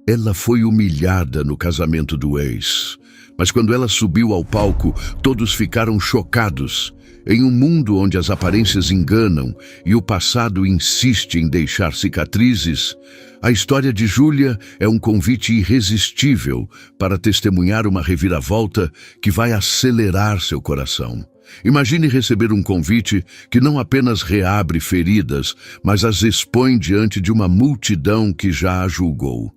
Ela foi humilhada no casamento do ex, mas quando ela subiu ao palco, todos ficaram chocados. Em um mundo onde as aparências enganam e o passado insiste em deixar cicatrizes, a história de Júlia é um convite irresistível para testemunhar uma reviravolta que vai acelerar seu coração. Imagine receber um convite que não apenas reabre feridas, mas as expõe diante de uma multidão que já a julgou.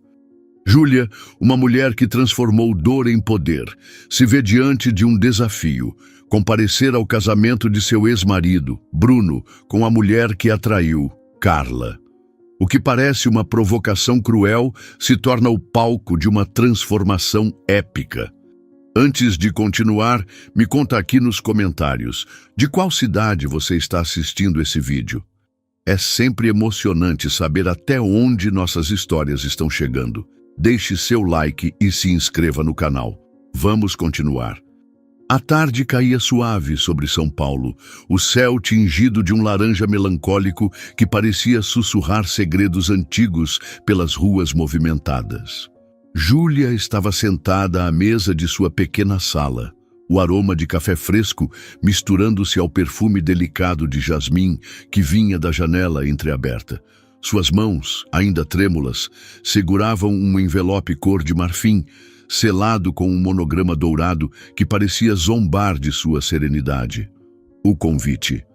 Júlia, uma mulher que transformou dor em poder, se vê diante de um desafio: comparecer ao casamento de seu ex-marido, Bruno, com a mulher que a traiu, Carla. O que parece uma provocação cruel se torna o palco de uma transformação épica. Antes de continuar, me conta aqui nos comentários, de qual cidade você está assistindo esse vídeo? É sempre emocionante saber até onde nossas histórias estão chegando. Deixe seu like e se inscreva no canal. Vamos continuar. A tarde caía suave sobre São Paulo, o céu tingido de um laranja melancólico que parecia sussurrar segredos antigos pelas ruas movimentadas. Júlia estava sentada à mesa de sua pequena sala, o aroma de café fresco misturando-se ao perfume delicado de jasmim que vinha da janela entreaberta. Suas mãos, ainda trêmulas, seguravam um envelope cor de marfim, selado com um monograma dourado que parecia zombar de sua serenidade. O convite.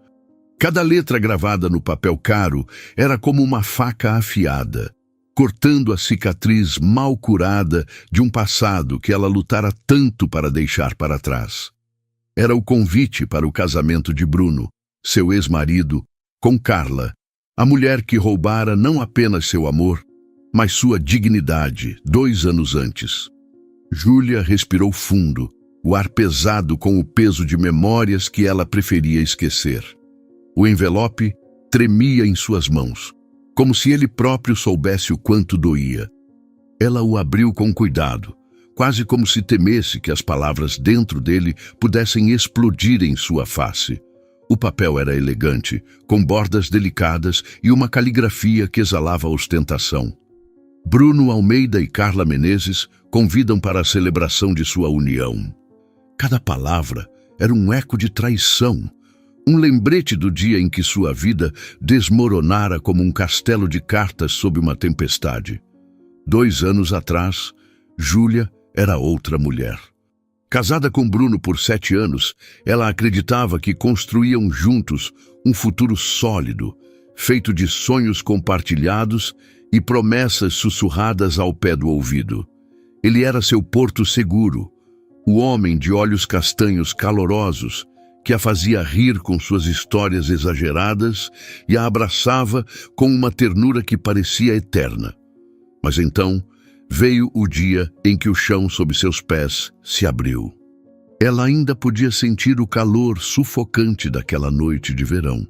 Cada letra gravada no papel caro era como uma faca afiada, cortando a cicatriz mal curada de um passado que ela lutara tanto para deixar para trás. Era o convite para o casamento de Bruno, seu ex-marido, com Carla, a mulher que roubara não apenas seu amor, mas sua dignidade 2 anos antes. Júlia respirou fundo, o ar pesado com o peso de memórias que ela preferia esquecer. O envelope tremia em suas mãos, como se ele próprio soubesse o quanto doía. Ela o abriu com cuidado, quase como se temesse que as palavras dentro dele pudessem explodir em sua face. O papel era elegante, com bordas delicadas e uma caligrafia que exalava ostentação. Bruno Almeida e Carla Menezes convidam para a celebração de sua união. Cada palavra era um eco de traição, um lembrete do dia em que sua vida desmoronara como um castelo de cartas sob uma tempestade. 2 anos atrás, Júlia era outra mulher. Casada com Bruno por 7 anos, ela acreditava que construíam juntos um futuro sólido, feito de sonhos compartilhados e promessas sussurradas ao pé do ouvido. Ele era seu porto seguro, o homem de olhos castanhos calorosos, que a fazia rir com suas histórias exageradas e a abraçava com uma ternura que parecia eterna. Mas então veio o dia em que o chão sob seus pés se abriu. Ela ainda podia sentir o calor sufocante daquela noite de verão,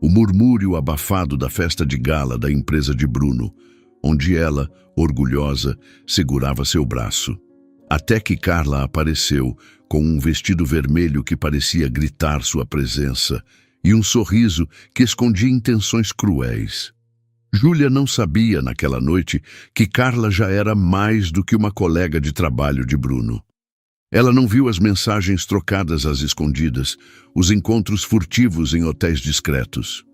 o murmúrio abafado da festa de gala da empresa de Bruno, onde ela, orgulhosa, segurava seu braço. Até que Carla apareceu com um vestido vermelho que parecia gritar sua presença e um sorriso que escondia intenções cruéis. Júlia não sabia naquela noite que Carla já era mais do que uma colega de trabalho de Bruno. Ela não viu as mensagens trocadas às escondidas, os encontros furtivos em hotéis discretos.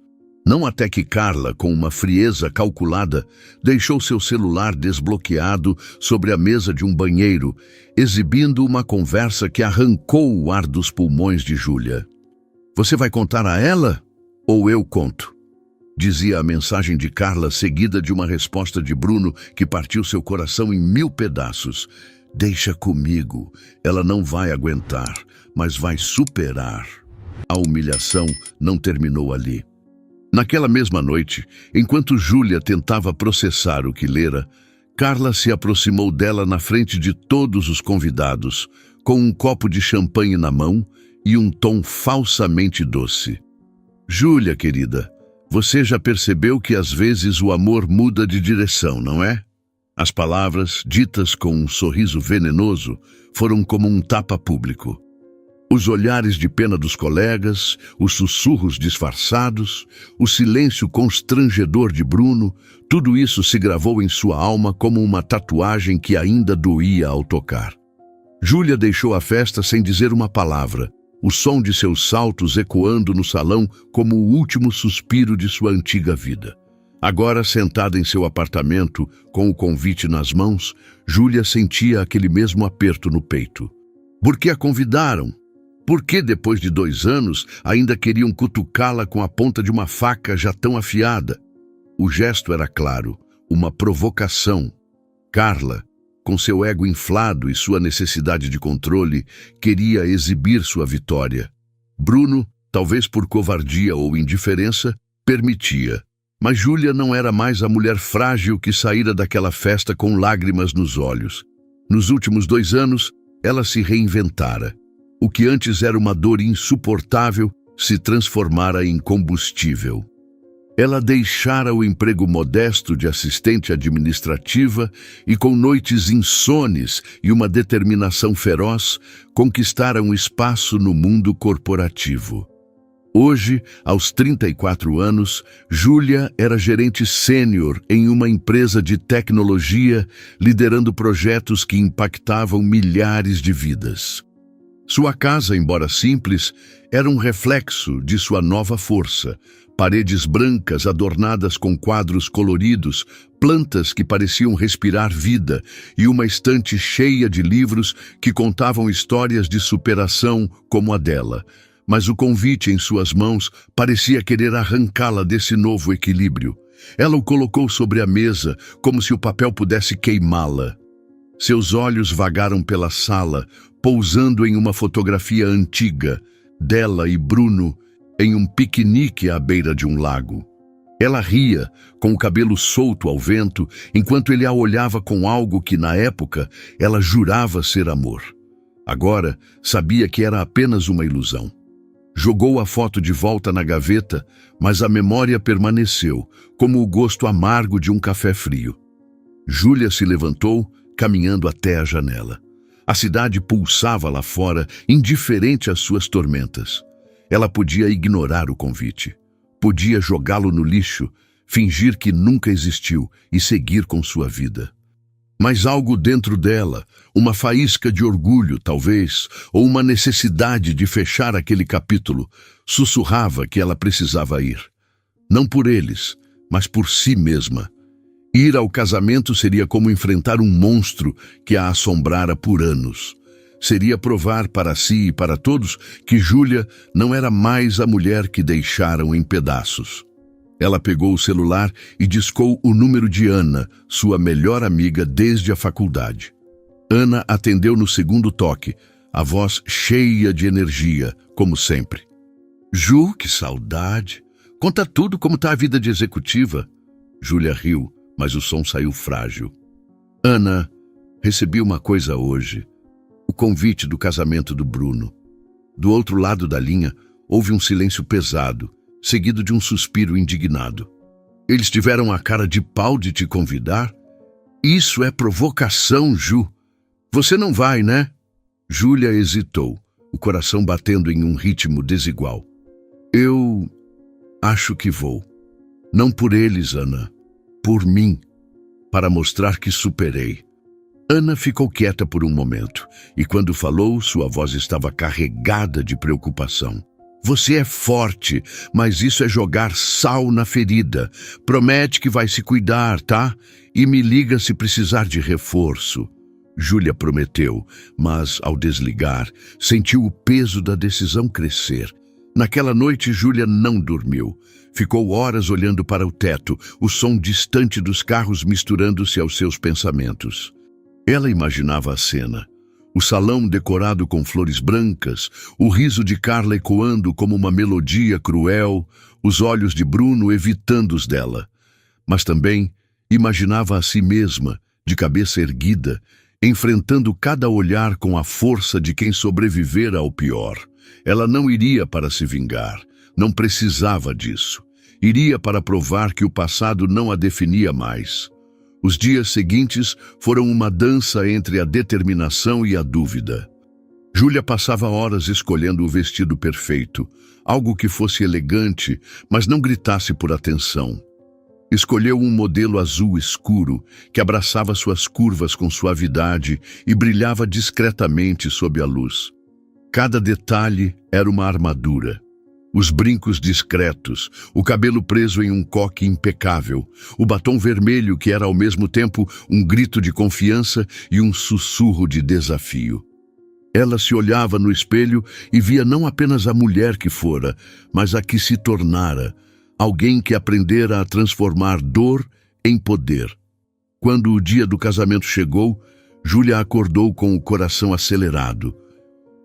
Não até que Carla, com uma frieza calculada, deixou seu celular desbloqueado sobre a mesa de um banheiro, exibindo uma conversa que arrancou o ar dos pulmões de Júlia. "Você vai contar a ela? Ou eu conto?", dizia a mensagem de Carla, seguida de uma resposta de Bruno que partiu seu coração em 1000 pedaços. "Deixa comigo, ela não vai aguentar, mas vai superar." A humilhação não terminou ali. Naquela mesma noite, enquanto Júlia tentava processar o que lera, Carla se aproximou dela na frente de todos os convidados, com um copo de champanhe na mão e um tom falsamente doce. "Júlia, querida, você já percebeu que às vezes o amor muda de direção, não é?" As palavras, ditas com um sorriso venenoso, foram como um tapa público. Os olhares de pena dos colegas, os sussurros disfarçados, o silêncio constrangedor de Bruno, tudo isso se gravou em sua alma como uma tatuagem que ainda doía ao tocar. Júlia deixou a festa sem dizer uma palavra, o som de seus saltos ecoando no salão como o último suspiro de sua antiga vida. Agora, sentada em seu apartamento, com o convite nas mãos, Júlia sentia aquele mesmo aperto no peito. Por que a convidaram? Por que, depois de 2 anos, ainda queriam cutucá-la com a ponta de uma faca já tão afiada? O gesto era claro, uma provocação. Carla, com seu ego inflado e sua necessidade de controle, queria exibir sua vitória. Bruno, talvez por covardia ou indiferença, permitia. Mas Júlia não era mais a mulher frágil que saíra daquela festa com lágrimas nos olhos. Nos últimos 2 anos, ela se reinventara. O que antes era uma dor insuportável se transformara em combustível. Ela deixara o emprego modesto de assistente administrativa e, com noites insones e uma determinação feroz, conquistara um espaço no mundo corporativo. Hoje, aos 34 anos, Júlia era gerente sênior em uma empresa de tecnologia, liderando projetos que impactavam milhares de vidas. Sua casa, embora simples, era um reflexo de sua nova força. Paredes brancas adornadas com quadros coloridos, plantas que pareciam respirar vida e uma estante cheia de livros que contavam histórias de superação como a dela. Mas o convite em suas mãos parecia querer arrancá-la desse novo equilíbrio. Ela o colocou sobre a mesa, como se o papel pudesse queimá-la. Seus olhos vagaram pela sala, pousando em uma fotografia antiga, dela e Bruno, em um piquenique à beira de um lago. Ela ria, com o cabelo solto ao vento, enquanto ele a olhava com algo que, na época, ela jurava ser amor. Agora, sabia que era apenas uma ilusão. Jogou a foto de volta na gaveta, mas a memória permaneceu, como o gosto amargo de um café frio. Júlia se levantou, caminhando até a janela. A cidade pulsava lá fora, indiferente às suas tormentas. Ela podia ignorar o convite. Podia jogá-lo no lixo, fingir que nunca existiu e seguir com sua vida. Mas algo dentro dela, uma faísca de orgulho, talvez, ou uma necessidade de fechar aquele capítulo, sussurrava que ela precisava ir. Não por eles, mas por si mesma. Ir ao casamento seria como enfrentar um monstro que a assombrara por anos. Seria provar para si e para todos que Júlia não era mais a mulher que deixaram em pedaços. Ela pegou o celular e discou o número de Ana, sua melhor amiga desde a faculdade. Ana atendeu no segundo toque, a voz cheia de energia, como sempre. Ju, que saudade! Conta tudo como está a vida de executiva. Júlia riu, mas o som saiu frágil. Ana, recebi uma coisa hoje. O convite do casamento do Bruno. Do outro lado da linha, houve um silêncio pesado, seguido de um suspiro indignado. Eles tiveram a cara de pau de te convidar? Isso é provocação, Ju. Você não vai, né? Júlia hesitou, o coração batendo em um ritmo desigual. Eu acho que vou. Não por eles, Ana. Por mim. Para mostrar que superei. Ana ficou quieta por um momento, e quando falou, sua voz estava carregada de preocupação. Você é forte, mas isso é jogar sal na ferida. Promete que vai se cuidar, tá? E me liga se precisar de reforço. Júlia prometeu, mas, ao desligar, sentiu o peso da decisão crescer. Naquela noite, Júlia não dormiu. Ficou horas olhando para o teto, o som distante dos carros misturando-se aos seus pensamentos. Ela imaginava a cena. O salão decorado com flores brancas, o riso de Carla ecoando como uma melodia cruel, os olhos de Bruno evitando os dela. Mas também imaginava a si mesma, de cabeça erguida, enfrentando cada olhar com a força de quem sobrevivera ao pior. Ela não iria para se vingar, não precisava disso. Iria para provar que o passado não a definia mais. Os dias seguintes foram uma dança entre a determinação e a dúvida. Júlia passava horas escolhendo o vestido perfeito, algo que fosse elegante, mas não gritasse por atenção. Escolheu um modelo azul escuro, que abraçava suas curvas com suavidade e brilhava discretamente sob a luz. Cada detalhe era uma armadura. Os brincos discretos, o cabelo preso em um coque impecável, o batom vermelho que era ao mesmo tempo um grito de confiança e um sussurro de desafio. Ela se olhava no espelho e via não apenas a mulher que fora, mas a que se tornara, alguém que aprendera a transformar dor em poder. Quando o dia do casamento chegou, Júlia acordou com o coração acelerado.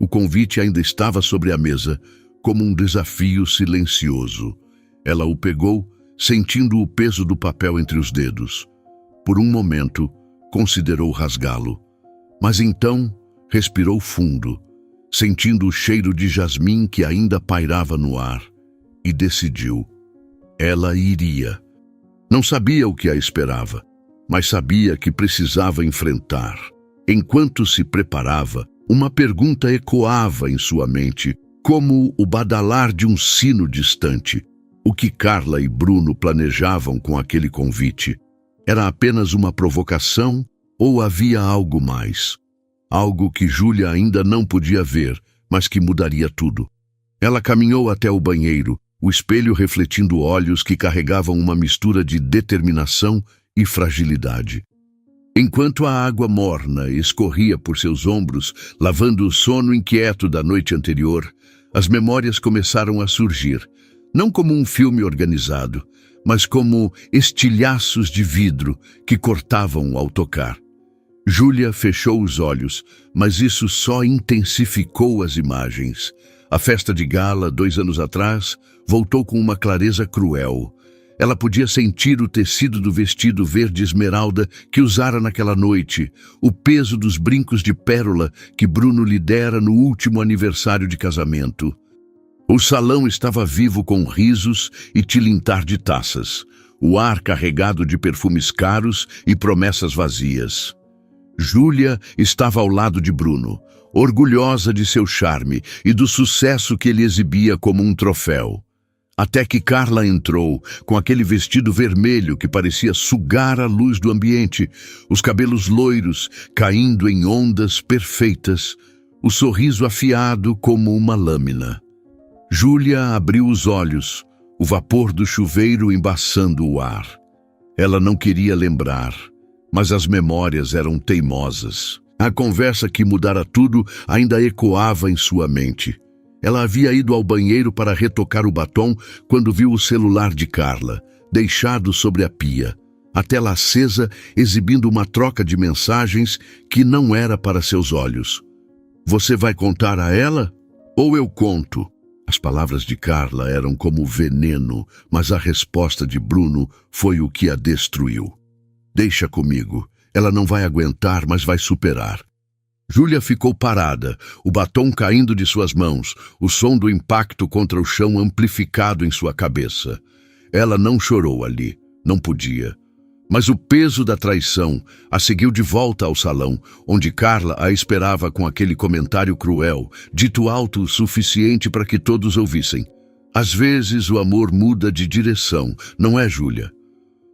O convite ainda estava sobre a mesa, como um desafio silencioso. Ela o pegou, sentindo o peso do papel entre os dedos. Por um momento, considerou rasgá-lo. Mas então, respirou fundo, sentindo o cheiro de jasmim que ainda pairava no ar, e decidiu. Ela iria. Não sabia o que a esperava, mas sabia que precisava enfrentar. Enquanto se preparava, uma pergunta ecoava em sua mente, como o badalar de um sino distante. O que Carla e Bruno planejavam com aquele convite? Era apenas uma provocação ou havia algo mais? Algo que Júlia ainda não podia ver, mas que mudaria tudo. Ela caminhou até o banheiro, o espelho refletindo olhos que carregavam uma mistura de determinação e fragilidade. Enquanto a água morna escorria por seus ombros, lavando o sono inquieto da noite anterior, as memórias começaram a surgir, não como um filme organizado, mas como estilhaços de vidro que cortavam ao tocar. Júlia fechou os olhos, mas isso só intensificou as imagens. A festa de gala, 2 anos atrás, voltou com uma clareza cruel. Ela podia sentir o tecido do vestido verde esmeralda que usara naquela noite, o peso dos brincos de pérola que Bruno lhe dera no último aniversário de casamento. O salão estava vivo com risos e tilintar de taças, o ar carregado de perfumes caros e promessas vazias. Júlia estava ao lado de Bruno, orgulhosa de seu charme e do sucesso que ele exibia como um troféu. Até que Carla entrou, com aquele vestido vermelho que parecia sugar a luz do ambiente, os cabelos loiros caindo em ondas perfeitas, o sorriso afiado como uma lâmina. Júlia abriu os olhos, o vapor do chuveiro embaçando o ar. Ela não queria lembrar, mas as memórias eram teimosas. A conversa que mudara tudo ainda ecoava em sua mente. Ela havia ido ao banheiro para retocar o batom quando viu o celular de Carla, deixado sobre a pia, a tela acesa exibindo uma troca de mensagens que não era para seus olhos. Você vai contar a ela? Ou eu conto? As palavras de Carla eram como veneno, mas a resposta de Bruno foi o que a destruiu. Deixa comigo. Ela não vai aguentar, mas vai superar. Júlia ficou parada, o batom caindo de suas mãos, o som do impacto contra o chão amplificado em sua cabeça. Ela não chorou ali, não podia. Mas o peso da traição a seguiu de volta ao salão, onde Carla a esperava com aquele comentário cruel, dito alto o suficiente para que todos ouvissem. Às vezes o amor muda de direção, não é, Júlia?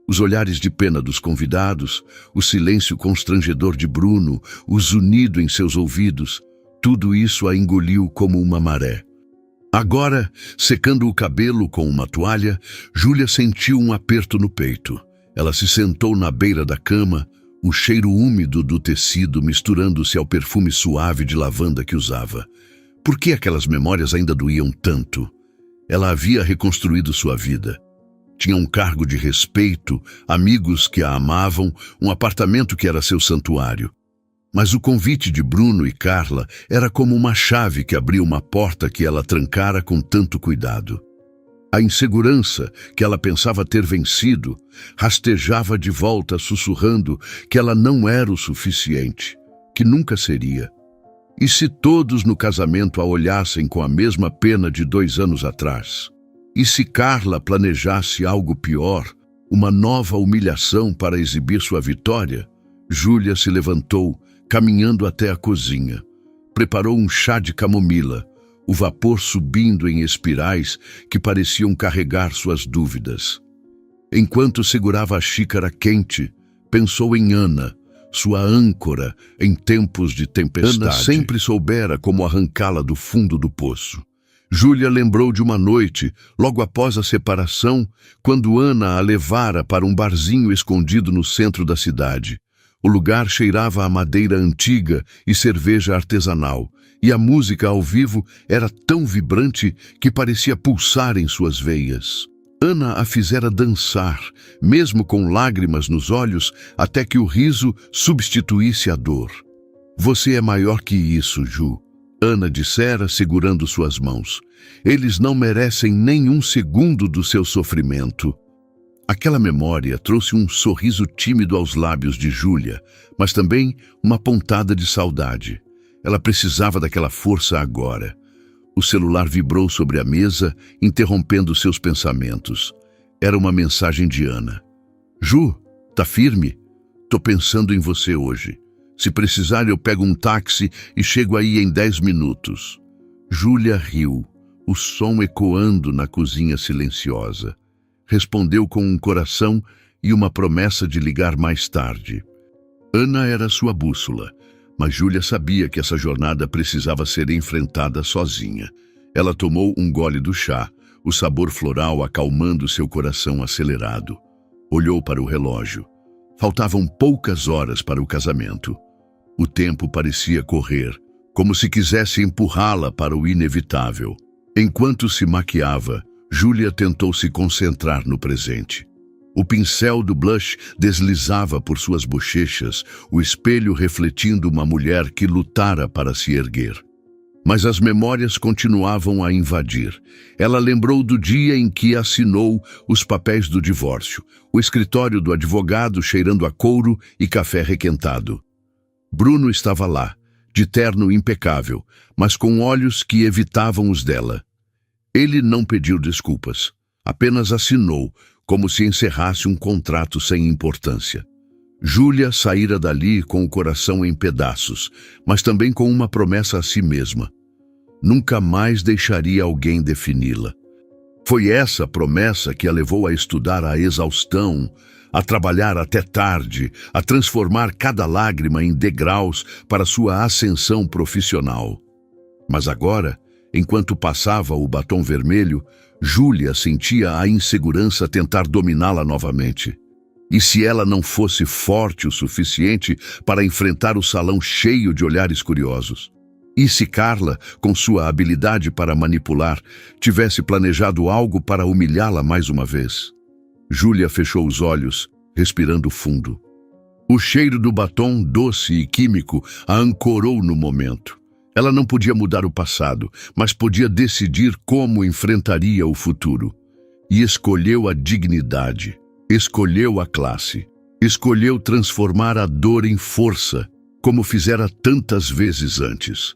Os olhares de pena dos convidados, o silêncio constrangedor de Bruno, o zunido em seus ouvidos, tudo isso a engoliu como uma maré. Agora, secando o cabelo com uma toalha, Júlia sentiu um aperto no peito. Ela se sentou na beira da cama, o cheiro úmido do tecido misturando-se ao perfume suave de lavanda que usava. Por que aquelas memórias ainda doíam tanto? Ela havia reconstruído sua vida. Tinha um cargo de respeito, amigos que a amavam, um apartamento que era seu santuário. Mas o convite de Bruno e Carla era como uma chave que abriu uma porta que ela trancara com tanto cuidado. A insegurança, que ela pensava ter vencido, rastejava de volta, sussurrando que ela não era o suficiente, que nunca seria. E se todos no casamento a olhassem com a mesma pena de 2 anos atrás? E se Carla planejasse algo pior, uma nova humilhação para exibir sua vitória? Júlia se levantou, caminhando até a cozinha. Preparou um chá de camomila, o vapor subindo em espirais que pareciam carregar suas dúvidas. Enquanto segurava a xícara quente, pensou em Ana, sua âncora em tempos de tempestade. Ana sempre soubera como arrancá-la do fundo do poço. Júlia lembrou de uma noite, logo após a separação, quando Ana a levara para um barzinho escondido no centro da cidade. O lugar cheirava a madeira antiga e cerveja artesanal, e a música ao vivo era tão vibrante que parecia pulsar em suas veias. Ana a fizera dançar, mesmo com lágrimas nos olhos, até que o riso substituísse a dor. "Você é maior que isso, Ju", Ana dissera, segurando suas mãos. "Eles não merecem nem um segundo do seu sofrimento." Aquela memória trouxe um sorriso tímido aos lábios de Júlia, mas também uma pontada de saudade. Ela precisava daquela força agora. O celular vibrou sobre a mesa, interrompendo seus pensamentos. Era uma mensagem de Ana. "Ju, tá firme? Tô pensando em você hoje. Se precisar, eu pego um táxi e chego aí em 10 minutos. Júlia riu, o som ecoando na cozinha silenciosa. Respondeu com um coração e uma promessa de ligar mais tarde. Ana era sua bússola, mas Júlia sabia que essa jornada precisava ser enfrentada sozinha. Ela tomou um gole do chá, o sabor floral acalmando seu coração acelerado. Olhou para o relógio. Faltavam poucas horas para o casamento. O tempo parecia correr, como se quisesse empurrá-la para o inevitável. Enquanto se maquiava, Júlia tentou se concentrar no presente. O pincel do blush deslizava por suas bochechas, o espelho refletindo uma mulher que lutara para se erguer. Mas as memórias continuavam a invadir. Ela lembrou do dia em que assinou os papéis do divórcio, o escritório do advogado cheirando a couro e café requentado. Bruno estava lá, de terno impecável, mas com olhos que evitavam os dela. Ele não pediu desculpas, apenas assinou, como se encerrasse um contrato sem importância. Júlia saíra dali com o coração em pedaços, mas também com uma promessa a si mesma. Nunca mais deixaria alguém defini-la. Foi essa promessa que a levou a estudar à exaustão, a trabalhar até tarde, a transformar cada lágrima em degraus para sua ascensão profissional. Mas agora, enquanto passava o batom vermelho, Júlia sentia a insegurança tentar dominá-la novamente. E se ela não fosse forte o suficiente para enfrentar o salão cheio de olhares curiosos? E se Carla, com sua habilidade para manipular, tivesse planejado algo para humilhá-la mais uma vez? Júlia fechou os olhos, respirando fundo. O cheiro do batom, doce e químico, a ancorou no momento. Ela não podia mudar o passado, mas podia decidir como enfrentaria o futuro. E escolheu a dignidade, escolheu a classe, escolheu transformar a dor em força, como fizera tantas vezes antes.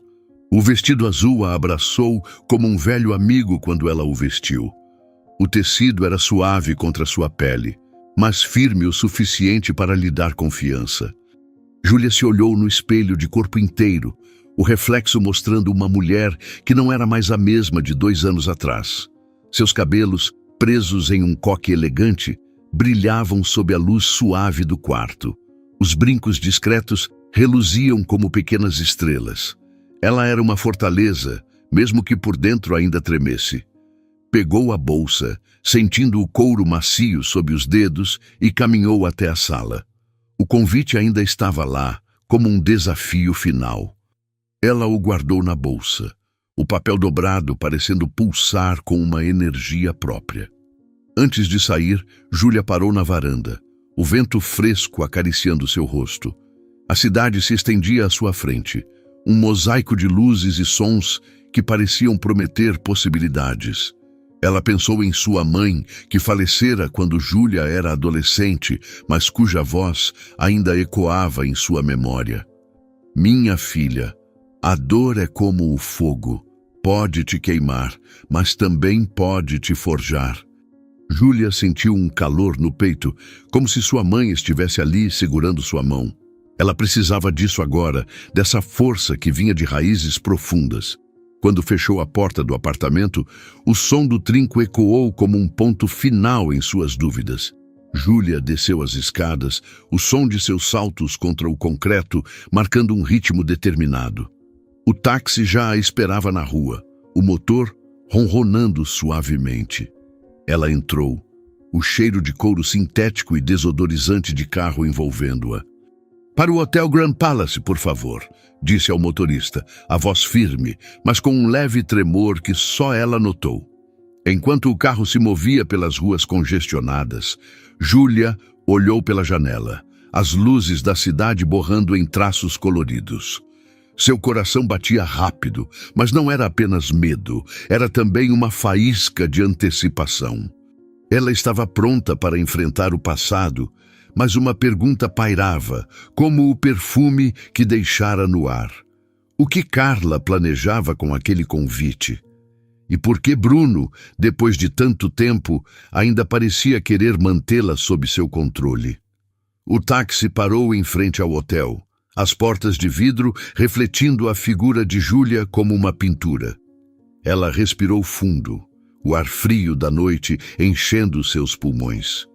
O vestido azul a abraçou como um velho amigo quando ela o vestiu. O tecido era suave contra sua pele, mas firme o suficiente para lhe dar confiança. Júlia se olhou no espelho de corpo inteiro, o reflexo mostrando uma mulher que não era mais a mesma de 2 anos atrás. Seus cabelos, presos em um coque elegante, brilhavam sob a luz suave do quarto. Os brincos discretos reluziam como pequenas estrelas. Ela era uma fortaleza, mesmo que por dentro ainda tremesse. Pegou a bolsa, sentindo o couro macio sob os dedos, e caminhou até a sala. O convite ainda estava lá, como um desafio final. Ela o guardou na bolsa, o papel dobrado parecendo pulsar com uma energia própria. Antes de sair, Júlia parou na varanda, o vento fresco acariciando seu rosto. A cidade se estendia à sua frente, um mosaico de luzes e sons que pareciam prometer possibilidades. Ela pensou em sua mãe, que falecera quando Júlia era adolescente, mas cuja voz ainda ecoava em sua memória. "Minha filha, a dor é como o fogo. Pode te queimar, mas também pode te forjar." Júlia sentiu um calor no peito, como se sua mãe estivesse ali segurando sua mão. Ela precisava disso agora, dessa força que vinha de raízes profundas. Quando fechou a porta do apartamento, o som do trinco ecoou como um ponto final em suas dúvidas. Júlia desceu as escadas, o som de seus saltos contra o concreto, marcando um ritmo determinado. O táxi já a esperava na rua, o motor ronronando suavemente. Ela entrou, o cheiro de couro sintético e desodorizante de carro envolvendo-a. "Para o Hotel Grand Palace, por favor", disse ao motorista, a voz firme, mas com um leve tremor que só ela notou. Enquanto o carro se movia pelas ruas congestionadas, Júlia olhou pela janela, as luzes da cidade borrando em traços coloridos. Seu coração batia rápido, mas não era apenas medo, era também uma faísca de antecipação. Ela estava pronta para enfrentar o passado, mas uma pergunta pairava, como o perfume que deixara no ar. O que Carla planejava com aquele convite? E por que Bruno, depois de tanto tempo, ainda parecia querer mantê-la sob seu controle? O táxi parou em frente ao hotel, as portas de vidro refletindo a figura de Júlia como uma pintura. Ela respirou fundo, o ar frio da noite enchendo seus pulmões.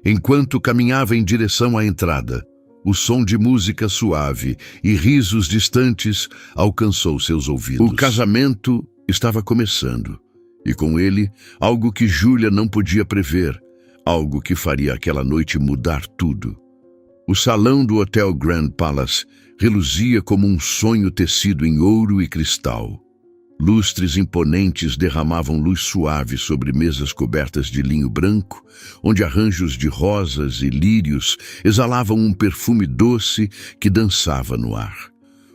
Enquanto caminhava em direção à entrada, o som de música suave e risos distantes alcançou seus ouvidos. O casamento estava começando, e com ele, algo que Júlia não podia prever, algo que faria aquela noite mudar tudo. O salão do Hotel Grand Palace reluzia como um sonho tecido em ouro e cristal. Lustres imponentes derramavam luz suave sobre mesas cobertas de linho branco, onde arranjos de rosas e lírios exalavam um perfume doce que dançava no ar.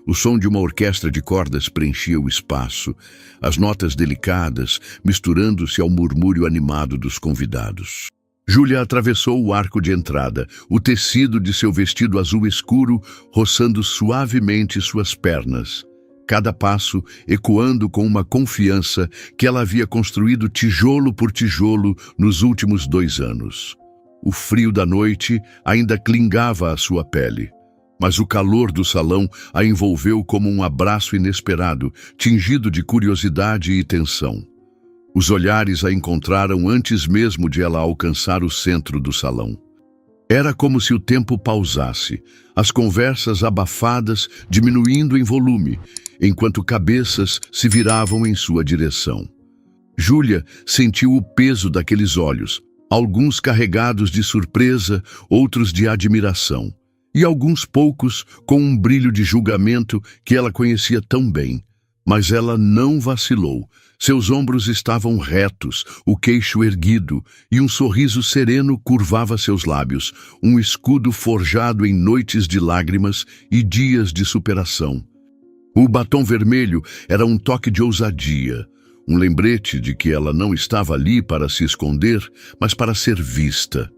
O som de uma orquestra de cordas preenchia o espaço, as notas delicadas misturando-se ao murmúrio animado dos convidados. Júlia atravessou o arco de entrada, o tecido de seu vestido azul escuro roçando suavemente suas pernas, cada passo ecoando com uma confiança que ela havia construído tijolo por tijolo nos últimos 2 anos. O frio da noite ainda clingava à sua pele, mas o calor do salão a envolveu como um abraço inesperado, tingido de curiosidade e tensão. Os olhares a encontraram antes mesmo de ela alcançar o centro do salão. Era como se o tempo pausasse, as conversas abafadas diminuindo em volume, enquanto cabeças se viravam em sua direção. Júlia sentiu o peso daqueles olhos, alguns carregados de surpresa, outros de admiração, e alguns poucos com um brilho de julgamento que ela conhecia tão bem. Mas ela não vacilou. Seus ombros estavam retos, o queixo erguido, e um sorriso sereno curvava seus lábios, um escudo forjado em noites de lágrimas e dias de superação. O batom vermelho era um toque de ousadia, um lembrete de que ela não estava ali para se esconder, mas para ser vista.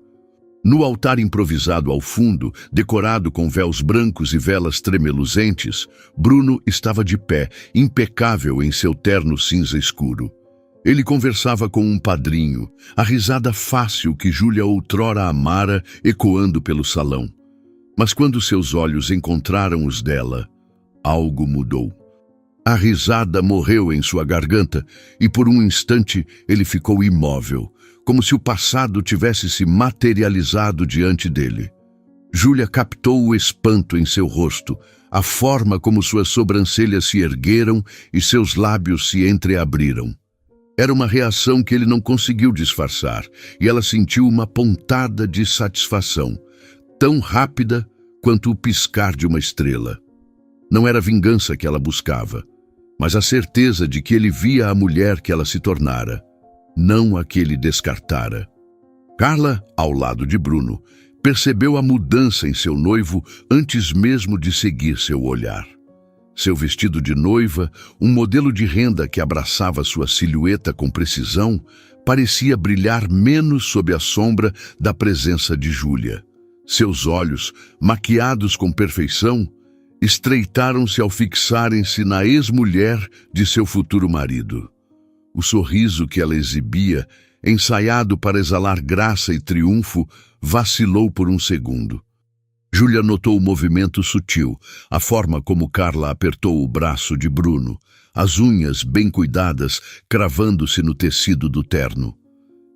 No altar improvisado ao fundo, decorado com véus brancos e velas tremeluzentes, Bruno estava de pé, impecável em seu terno cinza escuro. Ele conversava com um padrinho, a risada fácil que Júlia outrora amara ecoando pelo salão. Mas quando seus olhos encontraram os dela, algo mudou. A risada morreu em sua garganta e por um instante ele ficou imóvel, como se o passado tivesse se materializado diante dele. Júlia captou o espanto em seu rosto, a forma como suas sobrancelhas se ergueram e seus lábios se entreabriram. Era uma reação que ele não conseguiu disfarçar, e ela sentiu uma pontada de satisfação, tão rápida quanto o piscar de uma estrela. Não era vingança que ela buscava, mas a certeza de que ele via a mulher que ela se tornara, não a que ele descartara. Carla, ao lado de Bruno, percebeu a mudança em seu noivo antes mesmo de seguir seu olhar. Seu vestido de noiva, um modelo de renda que abraçava sua silhueta com precisão, parecia brilhar menos sob a sombra da presença de Júlia. Seus olhos, maquiados com perfeição, estreitaram-se ao fixarem-se na ex-mulher de seu futuro marido. O sorriso que ela exibia, ensaiado para exalar graça e triunfo, vacilou por um segundo. Júlia notou o movimento sutil, a forma como Carla apertou o braço de Bruno, as unhas bem cuidadas cravando-se no tecido do terno.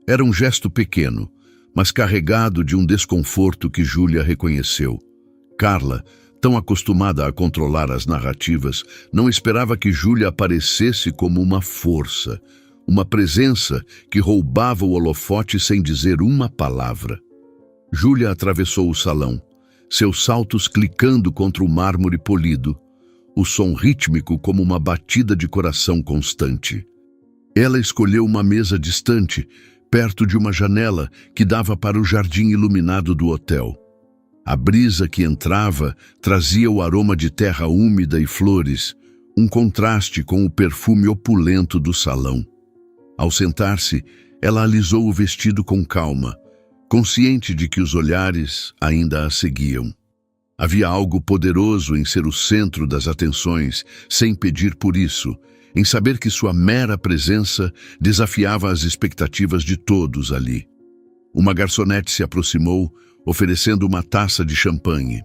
Era um gesto pequeno, mas carregado de um desconforto que Júlia reconheceu. Carla, tão acostumada a controlar as narrativas, não esperava que Júlia aparecesse como uma força, uma presença que roubava o holofote sem dizer uma palavra. Júlia atravessou o salão, seus saltos clicando contra o mármore polido, o som rítmico como uma batida de coração constante. Ela escolheu uma mesa distante, perto de uma janela que dava para o jardim iluminado do hotel. A brisa que entrava trazia o aroma de terra úmida e flores, um contraste com o perfume opulento do salão. Ao sentar-se, ela alisou o vestido com calma, consciente de que os olhares ainda a seguiam. Havia algo poderoso em ser o centro das atenções, sem pedir por isso, em saber que sua mera presença desafiava as expectativas de todos ali. Uma garçonete se aproximou, oferecendo uma taça de champanhe.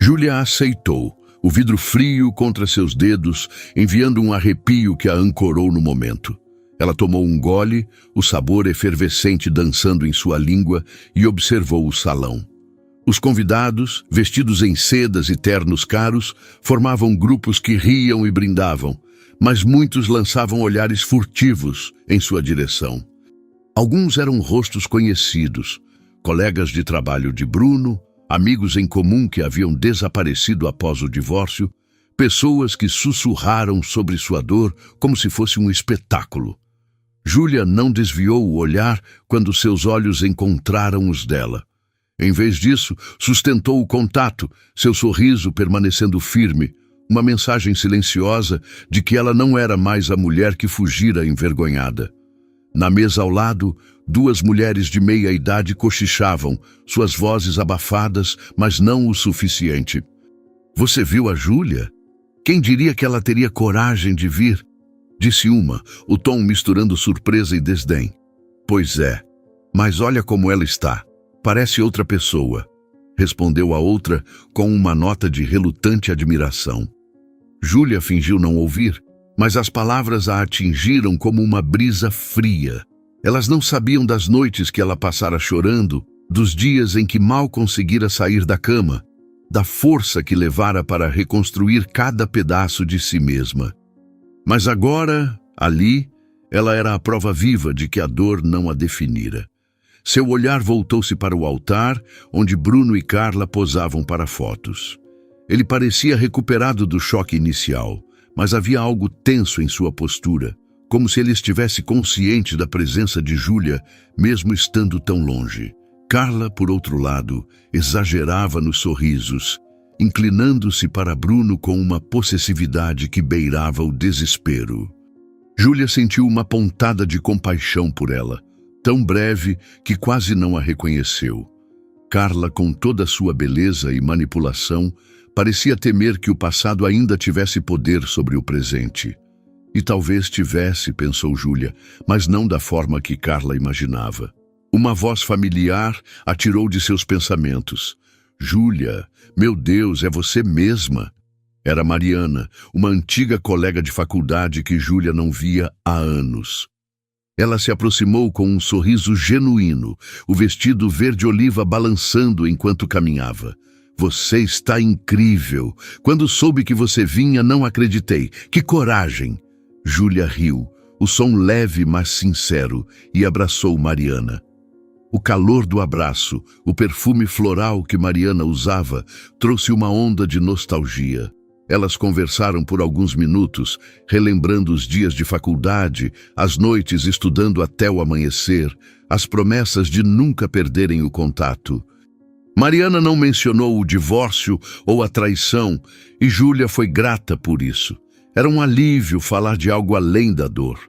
Júlia aceitou, o vidro frio contra seus dedos, enviando um arrepio que a ancorou no momento. Ela tomou um gole, o sabor efervescente dançando em sua língua, e observou o salão. Os convidados, vestidos em sedas e ternos caros, formavam grupos que riam e brindavam, mas muitos lançavam olhares furtivos em sua direção. Alguns eram rostos conhecidos, colegas de trabalho de Bruno, amigos em comum que haviam desaparecido após o divórcio, pessoas que sussurraram sobre sua dor como se fosse um espetáculo. Júlia não desviou o olhar quando seus olhos encontraram os dela. Em vez disso, sustentou o contato, seu sorriso permanecendo firme, uma mensagem silenciosa de que ela não era mais a mulher que fugira envergonhada. Na mesa ao lado, duas mulheres de meia idade cochichavam, suas vozes abafadas, mas não o suficiente. "Você viu a Júlia? Quem diria que ela teria coragem de vir?" Disse uma, o tom misturando surpresa e desdém. "Pois é, mas olha como ela está. Parece outra pessoa", respondeu a outra com uma nota de relutante admiração. Júlia fingiu não ouvir, mas as palavras a atingiram como uma brisa fria. Elas não sabiam das noites que ela passara chorando, dos dias em que mal conseguira sair da cama, da força que levara para reconstruir cada pedaço de si mesma. Mas agora, ali, ela era a prova viva de que a dor não a definira. Seu olhar voltou-se para o altar, onde Bruno e Carla posavam para fotos. Ele parecia recuperado do choque inicial, mas havia algo tenso em sua postura, como se ele estivesse consciente da presença de Júlia, mesmo estando tão longe. Carla, por outro lado, exagerava nos sorrisos, inclinando-se para Bruno com uma possessividade que beirava o desespero. Júlia sentiu uma pontada de compaixão por ela, tão breve que quase não a reconheceu. Carla, com toda a sua beleza e manipulação, parecia temer que o passado ainda tivesse poder sobre o presente. E talvez tivesse, pensou Júlia, mas não da forma que Carla imaginava. Uma voz familiar a tirou de seus pensamentos. "Júlia, meu Deus, é você mesma?" Era Mariana, uma antiga colega de faculdade que Júlia não via há anos. Ela se aproximou com um sorriso genuíno, o vestido verde-oliva balançando enquanto caminhava. "Você está incrível. Quando soube que você vinha, não acreditei. Que coragem!" Júlia riu, o som leve mas sincero, e abraçou Mariana. O calor do abraço, o perfume floral que Mariana usava, trouxe uma onda de nostalgia. Elas conversaram por alguns minutos, relembrando os dias de faculdade, as noites estudando até o amanhecer, as promessas de nunca perderem o contato. Mariana não mencionou o divórcio ou a traição, e Júlia foi grata por isso. Era um alívio falar de algo além da dor.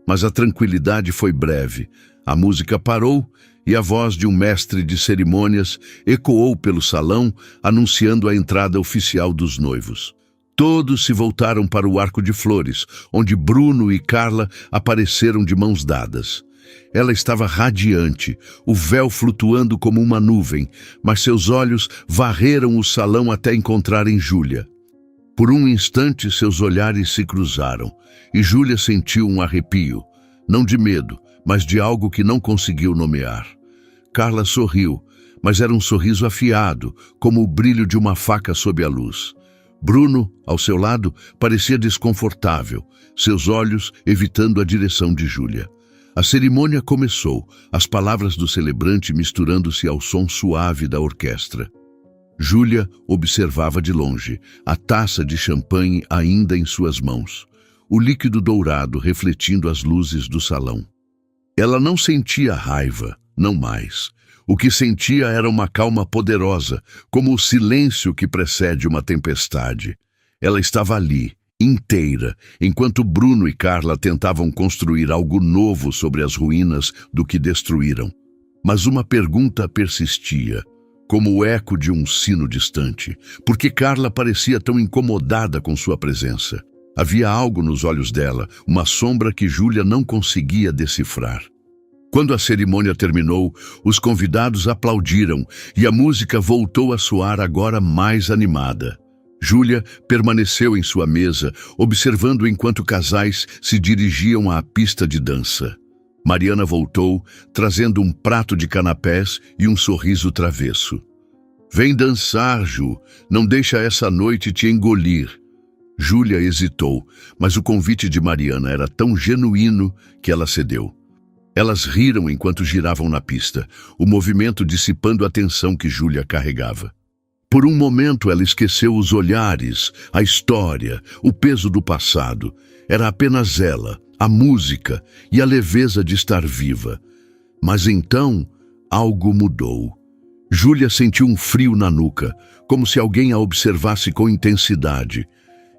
Mas a tranquilidade foi breve. A música parou e a voz de um mestre de cerimônias ecoou pelo salão, anunciando a entrada oficial dos noivos. Todos se voltaram para o arco de flores, onde Bruno e Carla apareceram de mãos dadas. Ela estava radiante, o véu flutuando como uma nuvem, mas seus olhos varreram o salão até encontrarem Júlia. Por um instante, seus olhares se cruzaram, e Júlia sentiu um arrepio, não de medo, mas de algo que não conseguiu nomear. Carla sorriu, mas era um sorriso afiado, como o brilho de uma faca sob a luz. Bruno, ao seu lado, parecia desconfortável, seus olhos evitando a direção de Júlia. A cerimônia começou, as palavras do celebrante misturando-se ao som suave da orquestra. Júlia observava de longe, a taça de champanhe ainda em suas mãos, o líquido dourado refletindo as luzes do salão. Ela não sentia raiva, não mais. O que sentia era uma calma poderosa, como o silêncio que precede uma tempestade. Ela estava ali, inteira, enquanto Bruno e Carla tentavam construir algo novo sobre as ruínas do que destruíram. Mas uma pergunta persistia, como o eco de um sino distante, porque Carla parecia tão incomodada com sua presença. Havia algo nos olhos dela, uma sombra que Júlia não conseguia decifrar. Quando a cerimônia terminou, os convidados aplaudiram e a música voltou a soar agora mais animada. Júlia permaneceu em sua mesa, observando enquanto casais se dirigiam à pista de dança. Mariana voltou, trazendo um prato de canapés e um sorriso travesso. "Vem dançar, Ju, não deixa essa noite te engolir." Júlia hesitou, mas o convite de Mariana era tão genuíno que ela cedeu. Elas riram enquanto giravam na pista, o movimento dissipando a tensão que Júlia carregava. Por um momento ela esqueceu os olhares, a história, o peso do passado. Era apenas ela, a música e a leveza de estar viva. Mas então, algo mudou. Júlia sentiu um frio na nuca, como se alguém a observasse com intensidade.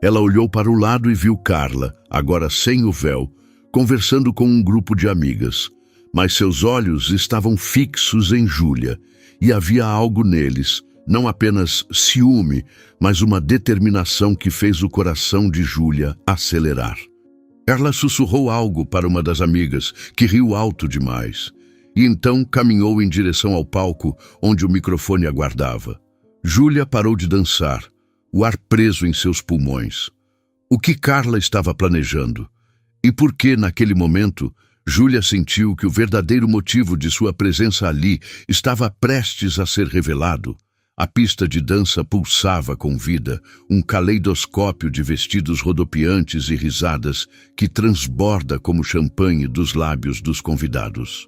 Ela olhou para o lado e viu Carla, agora sem o véu, conversando com um grupo de amigas, mas seus olhos estavam fixos em Júlia, e havia algo neles, não apenas ciúme, mas uma determinação que fez o coração de Júlia acelerar. Carla sussurrou algo para uma das amigas, que riu alto demais, e então caminhou em direção ao palco onde o microfone aguardava. Júlia parou de dançar, o ar preso em seus pulmões. O que Carla estava planejando? E por que, naquele momento, Júlia sentiu que o verdadeiro motivo de sua presença ali estava prestes a ser revelado? A pista de dança pulsava com vida, um caleidoscópio de vestidos rodopiantes e risadas que transborda como champanhe dos lábios dos convidados.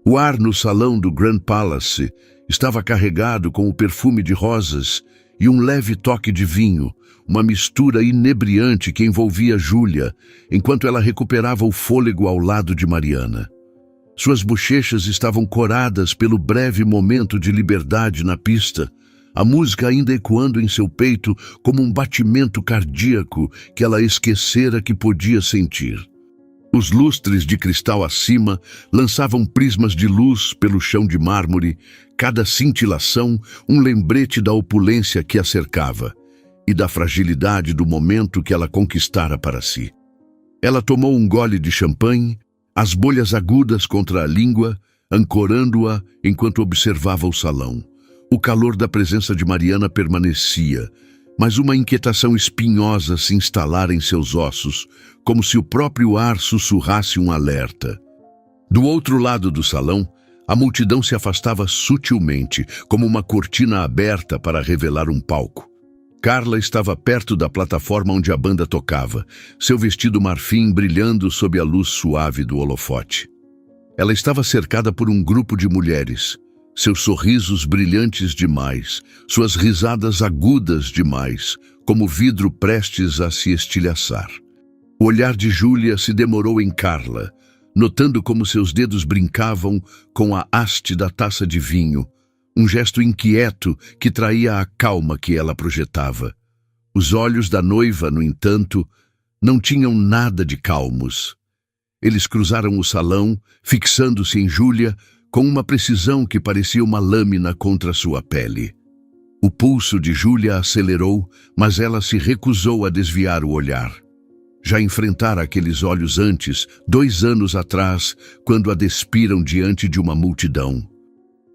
O ar no salão do Grand Palace estava carregado com o perfume de rosas e um leve toque de vinho, uma mistura inebriante que envolvia Júlia, enquanto ela recuperava o fôlego ao lado de Mariana. Suas bochechas estavam coradas pelo breve momento de liberdade na pista, a música ainda ecoando em seu peito como um batimento cardíaco que ela esquecera que podia sentir. Os lustres de cristal acima lançavam prismas de luz pelo chão de mármore, cada cintilação um lembrete da opulência que a cercava e da fragilidade do momento que ela conquistara para si. Ela tomou um gole de champanhe, as bolhas agudas contra a língua, ancorando-a enquanto observava o salão. O calor da presença de Mariana permanecia, mas uma inquietação espinhosa se instalara em seus ossos, como se o próprio ar sussurrasse um alerta. Do outro lado do salão, a multidão se afastava sutilmente, como uma cortina aberta para revelar um palco. Carla estava perto da plataforma onde a banda tocava, seu vestido marfim brilhando sob a luz suave do holofote. Ela estava cercada por um grupo de mulheres, seus sorrisos brilhantes demais, suas risadas agudas demais, como vidro prestes a se estilhaçar. O olhar de Júlia se demorou em Carla, notando como seus dedos brincavam com a haste da taça de vinho, um gesto inquieto que traía a calma que ela projetava. Os olhos da noiva, no entanto, não tinham nada de calmos. Eles cruzaram o salão, fixando-se em Júlia com uma precisão que parecia uma lâmina contra sua pele. O pulso de Júlia acelerou, mas ela se recusou a desviar o olhar. Já enfrentara aqueles olhos antes, 2 anos atrás, quando a despiram diante de uma multidão.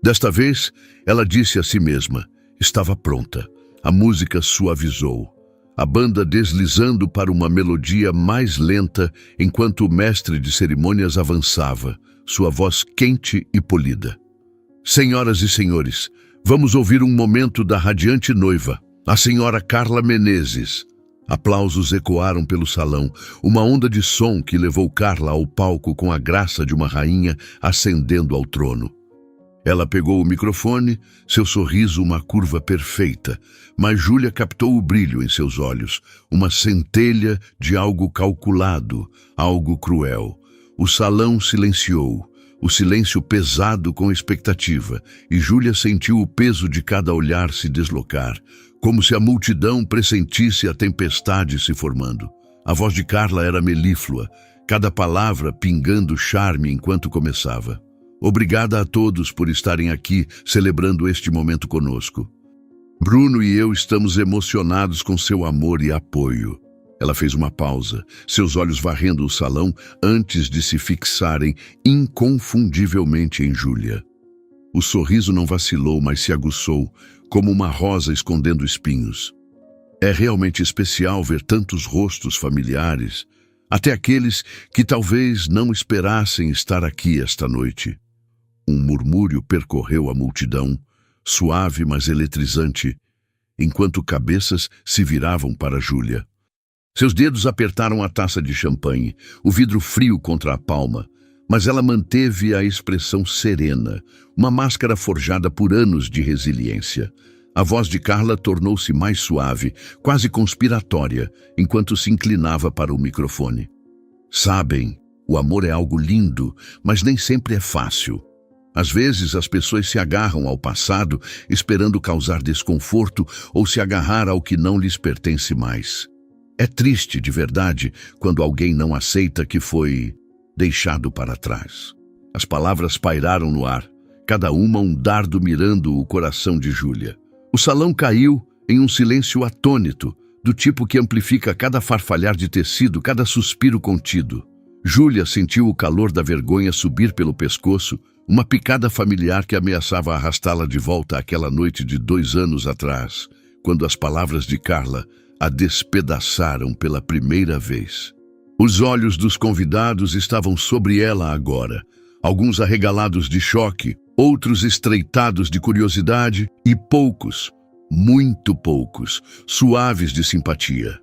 Desta vez, ela disse a si mesma, estava pronta. A música suavizou, a banda deslizando para uma melodia mais lenta enquanto o mestre de cerimônias avançava, sua voz quente e polida. Senhoras e senhores, vamos ouvir um momento da radiante noiva, a senhora Carla Menezes. Aplausos ecoaram pelo salão, uma onda de som que levou Carla ao palco com a graça de uma rainha ascendendo ao trono. Ela pegou o microfone, seu sorriso uma curva perfeita, mas Júlia captou o brilho em seus olhos, uma centelha de algo calculado, algo cruel. O salão silenciou, o silêncio pesado com expectativa, e Júlia sentiu o peso de cada olhar se deslocar, como se a multidão pressentisse a tempestade se formando. A voz de Carla era melíflua, cada palavra pingando charme enquanto começava. Obrigada a todos por estarem aqui celebrando este momento conosco. Bruno e eu estamos emocionados com seu amor e apoio. Ela fez uma pausa, seus olhos varrendo o salão antes de se fixarem inconfundivelmente em Júlia. O sorriso não vacilou, mas se aguçou, como uma rosa escondendo espinhos. É realmente especial ver tantos rostos familiares, até aqueles que talvez não esperassem estar aqui esta noite. Um murmúrio percorreu a multidão, suave mas eletrizante, enquanto cabeças se viravam para Júlia. Seus dedos apertaram a taça de champanhe, o vidro frio contra a palma, mas ela manteve a expressão serena, uma máscara forjada por anos de resiliência. A voz de Carla tornou-se mais suave, quase conspiratória, enquanto se inclinava para o microfone. Sabem, o amor é algo lindo, mas nem sempre é fácil. Às vezes as pessoas se agarram ao passado, esperando causar desconforto ou se agarrar ao que não lhes pertence mais. É triste, de verdade, quando alguém não aceita que foi deixado para trás. As palavras pairaram no ar, cada uma um dardo mirando o coração de Júlia. O salão caiu em um silêncio atônito, do tipo que amplifica cada farfalhar de tecido, cada suspiro contido. Júlia sentiu o calor da vergonha subir pelo pescoço, uma picada familiar que ameaçava arrastá-la de volta àquela noite de 2 anos atrás, quando as palavras de Carla a despedaçaram pela primeira vez. Os olhos dos convidados estavam sobre ela agora, alguns arregalados de choque, outros estreitados de curiosidade e poucos, muito poucos, suaves de simpatia.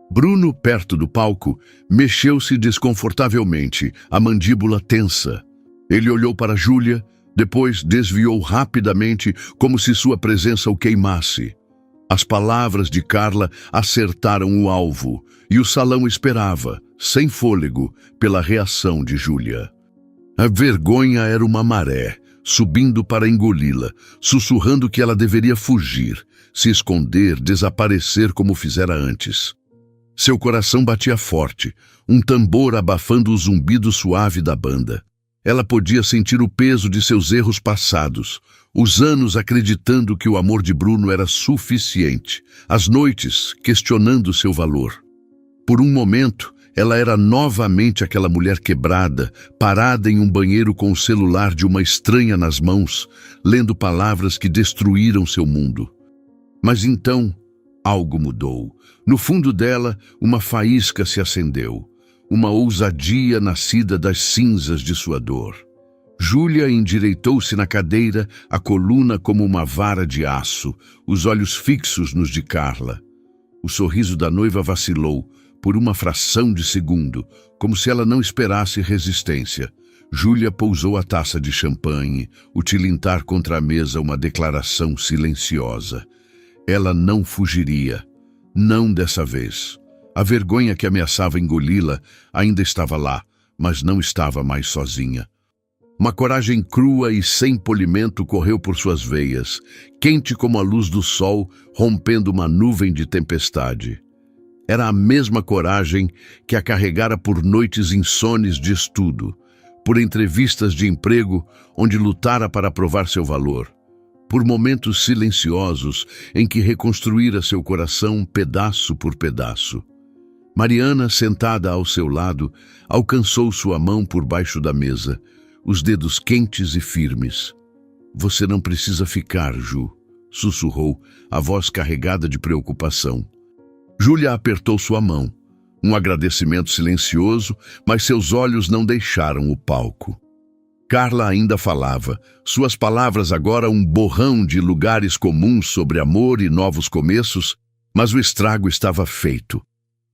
Bruno, perto do palco, mexeu-se desconfortavelmente, a mandíbula tensa. Ele olhou para Júlia, depois desviou rapidamente, como se sua presença o queimasse. As palavras de Carla acertaram o alvo, e o salão esperava, sem fôlego, pela reação de Júlia. A vergonha era uma maré, subindo para engoli-la, sussurrando que ela deveria fugir, se esconder, desaparecer como fizera antes. Seu coração batia forte, um tambor abafando o zumbido suave da banda. Ela podia sentir o peso de seus erros passados, os anos acreditando que o amor de Bruno era suficiente, as noites questionando seu valor. Por um momento, ela era novamente aquela mulher quebrada, parada em um banheiro com o celular de uma estranha nas mãos, lendo palavras que destruíram seu mundo. Mas então, algo mudou. No fundo dela, uma faísca se acendeu. Uma ousadia nascida das cinzas de sua dor. Júlia endireitou-se na cadeira, a coluna como uma vara de aço, os olhos fixos nos de Carla. O sorriso da noiva vacilou, por uma fração de segundo, como se ela não esperasse resistência. Júlia pousou a taça de champanhe, o tilintar contra a mesa uma declaração silenciosa. Ela não fugiria, não dessa vez. A vergonha que ameaçava engoli-la ainda estava lá, mas não estava mais sozinha. Uma coragem crua e sem polimento correu por suas veias, quente como a luz do sol, rompendo uma nuvem de tempestade. Era a mesma coragem que a carregara por noites insones de estudo, por entrevistas de emprego onde lutara para provar seu valor, por momentos silenciosos em que reconstruíra seu coração pedaço por pedaço. Mariana, sentada ao seu lado, alcançou sua mão por baixo da mesa, os dedos quentes e firmes. "Você não precisa ficar, Ju", sussurrou, a voz carregada de preocupação. Júlia apertou sua mão. Um agradecimento silencioso, mas seus olhos não deixaram o palco. Carla ainda falava, suas palavras agora um borrão de lugares comuns sobre amor e novos começos, mas o estrago estava feito.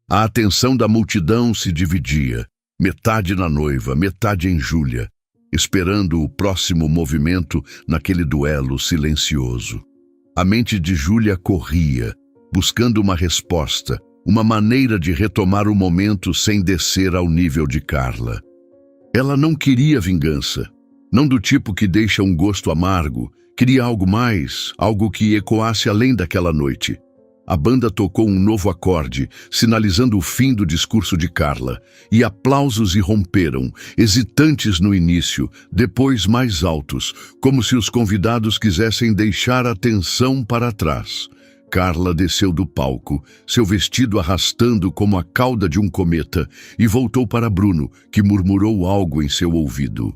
A atenção da multidão se dividia, metade na noiva, metade em Júlia, esperando o próximo movimento naquele duelo silencioso. A mente de Júlia corria, buscando uma resposta, uma maneira de retomar o momento sem descer ao nível de Carla. Ela não queria vingança, não do tipo que deixa um gosto amargo, queria algo mais, algo que ecoasse além daquela noite. A banda tocou um novo acorde, sinalizando o fim do discurso de Carla, e aplausos irromperam, hesitantes no início, depois mais altos, como se os convidados quisessem deixar a tensão para trás. Carla desceu do palco, seu vestido arrastando como a cauda de um cometa, e voltou para Bruno, que murmurou algo em seu ouvido.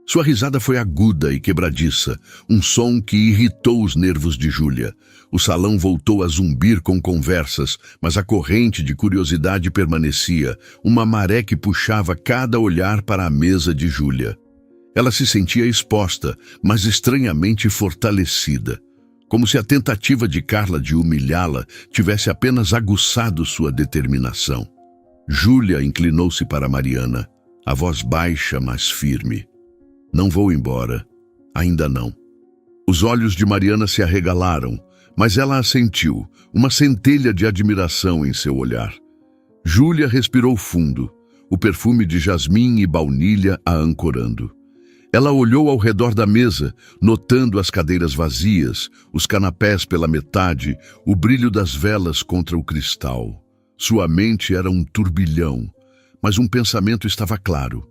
Sua risada foi aguda e quebradiça, um som que irritou os nervos de Júlia. O salão voltou a zumbir com conversas, mas a corrente de curiosidade permanecia, uma maré que puxava cada olhar para a mesa de Júlia. Ela se sentia exposta, mas estranhamente fortalecida, como se a tentativa de Carla de humilhá-la tivesse apenas aguçado sua determinação. Júlia inclinou-se para Mariana, a voz baixa, mas firme. "Não vou embora. Ainda não." Os olhos de Mariana se arregalaram, mas ela assentiu, uma centelha de admiração em seu olhar. Júlia respirou fundo, o perfume de jasmim e baunilha a ancorando. Ela olhou ao redor da mesa, notando as cadeiras vazias, os canapés pela metade, o brilho das velas contra o cristal. Sua mente era um turbilhão, mas um pensamento estava claro.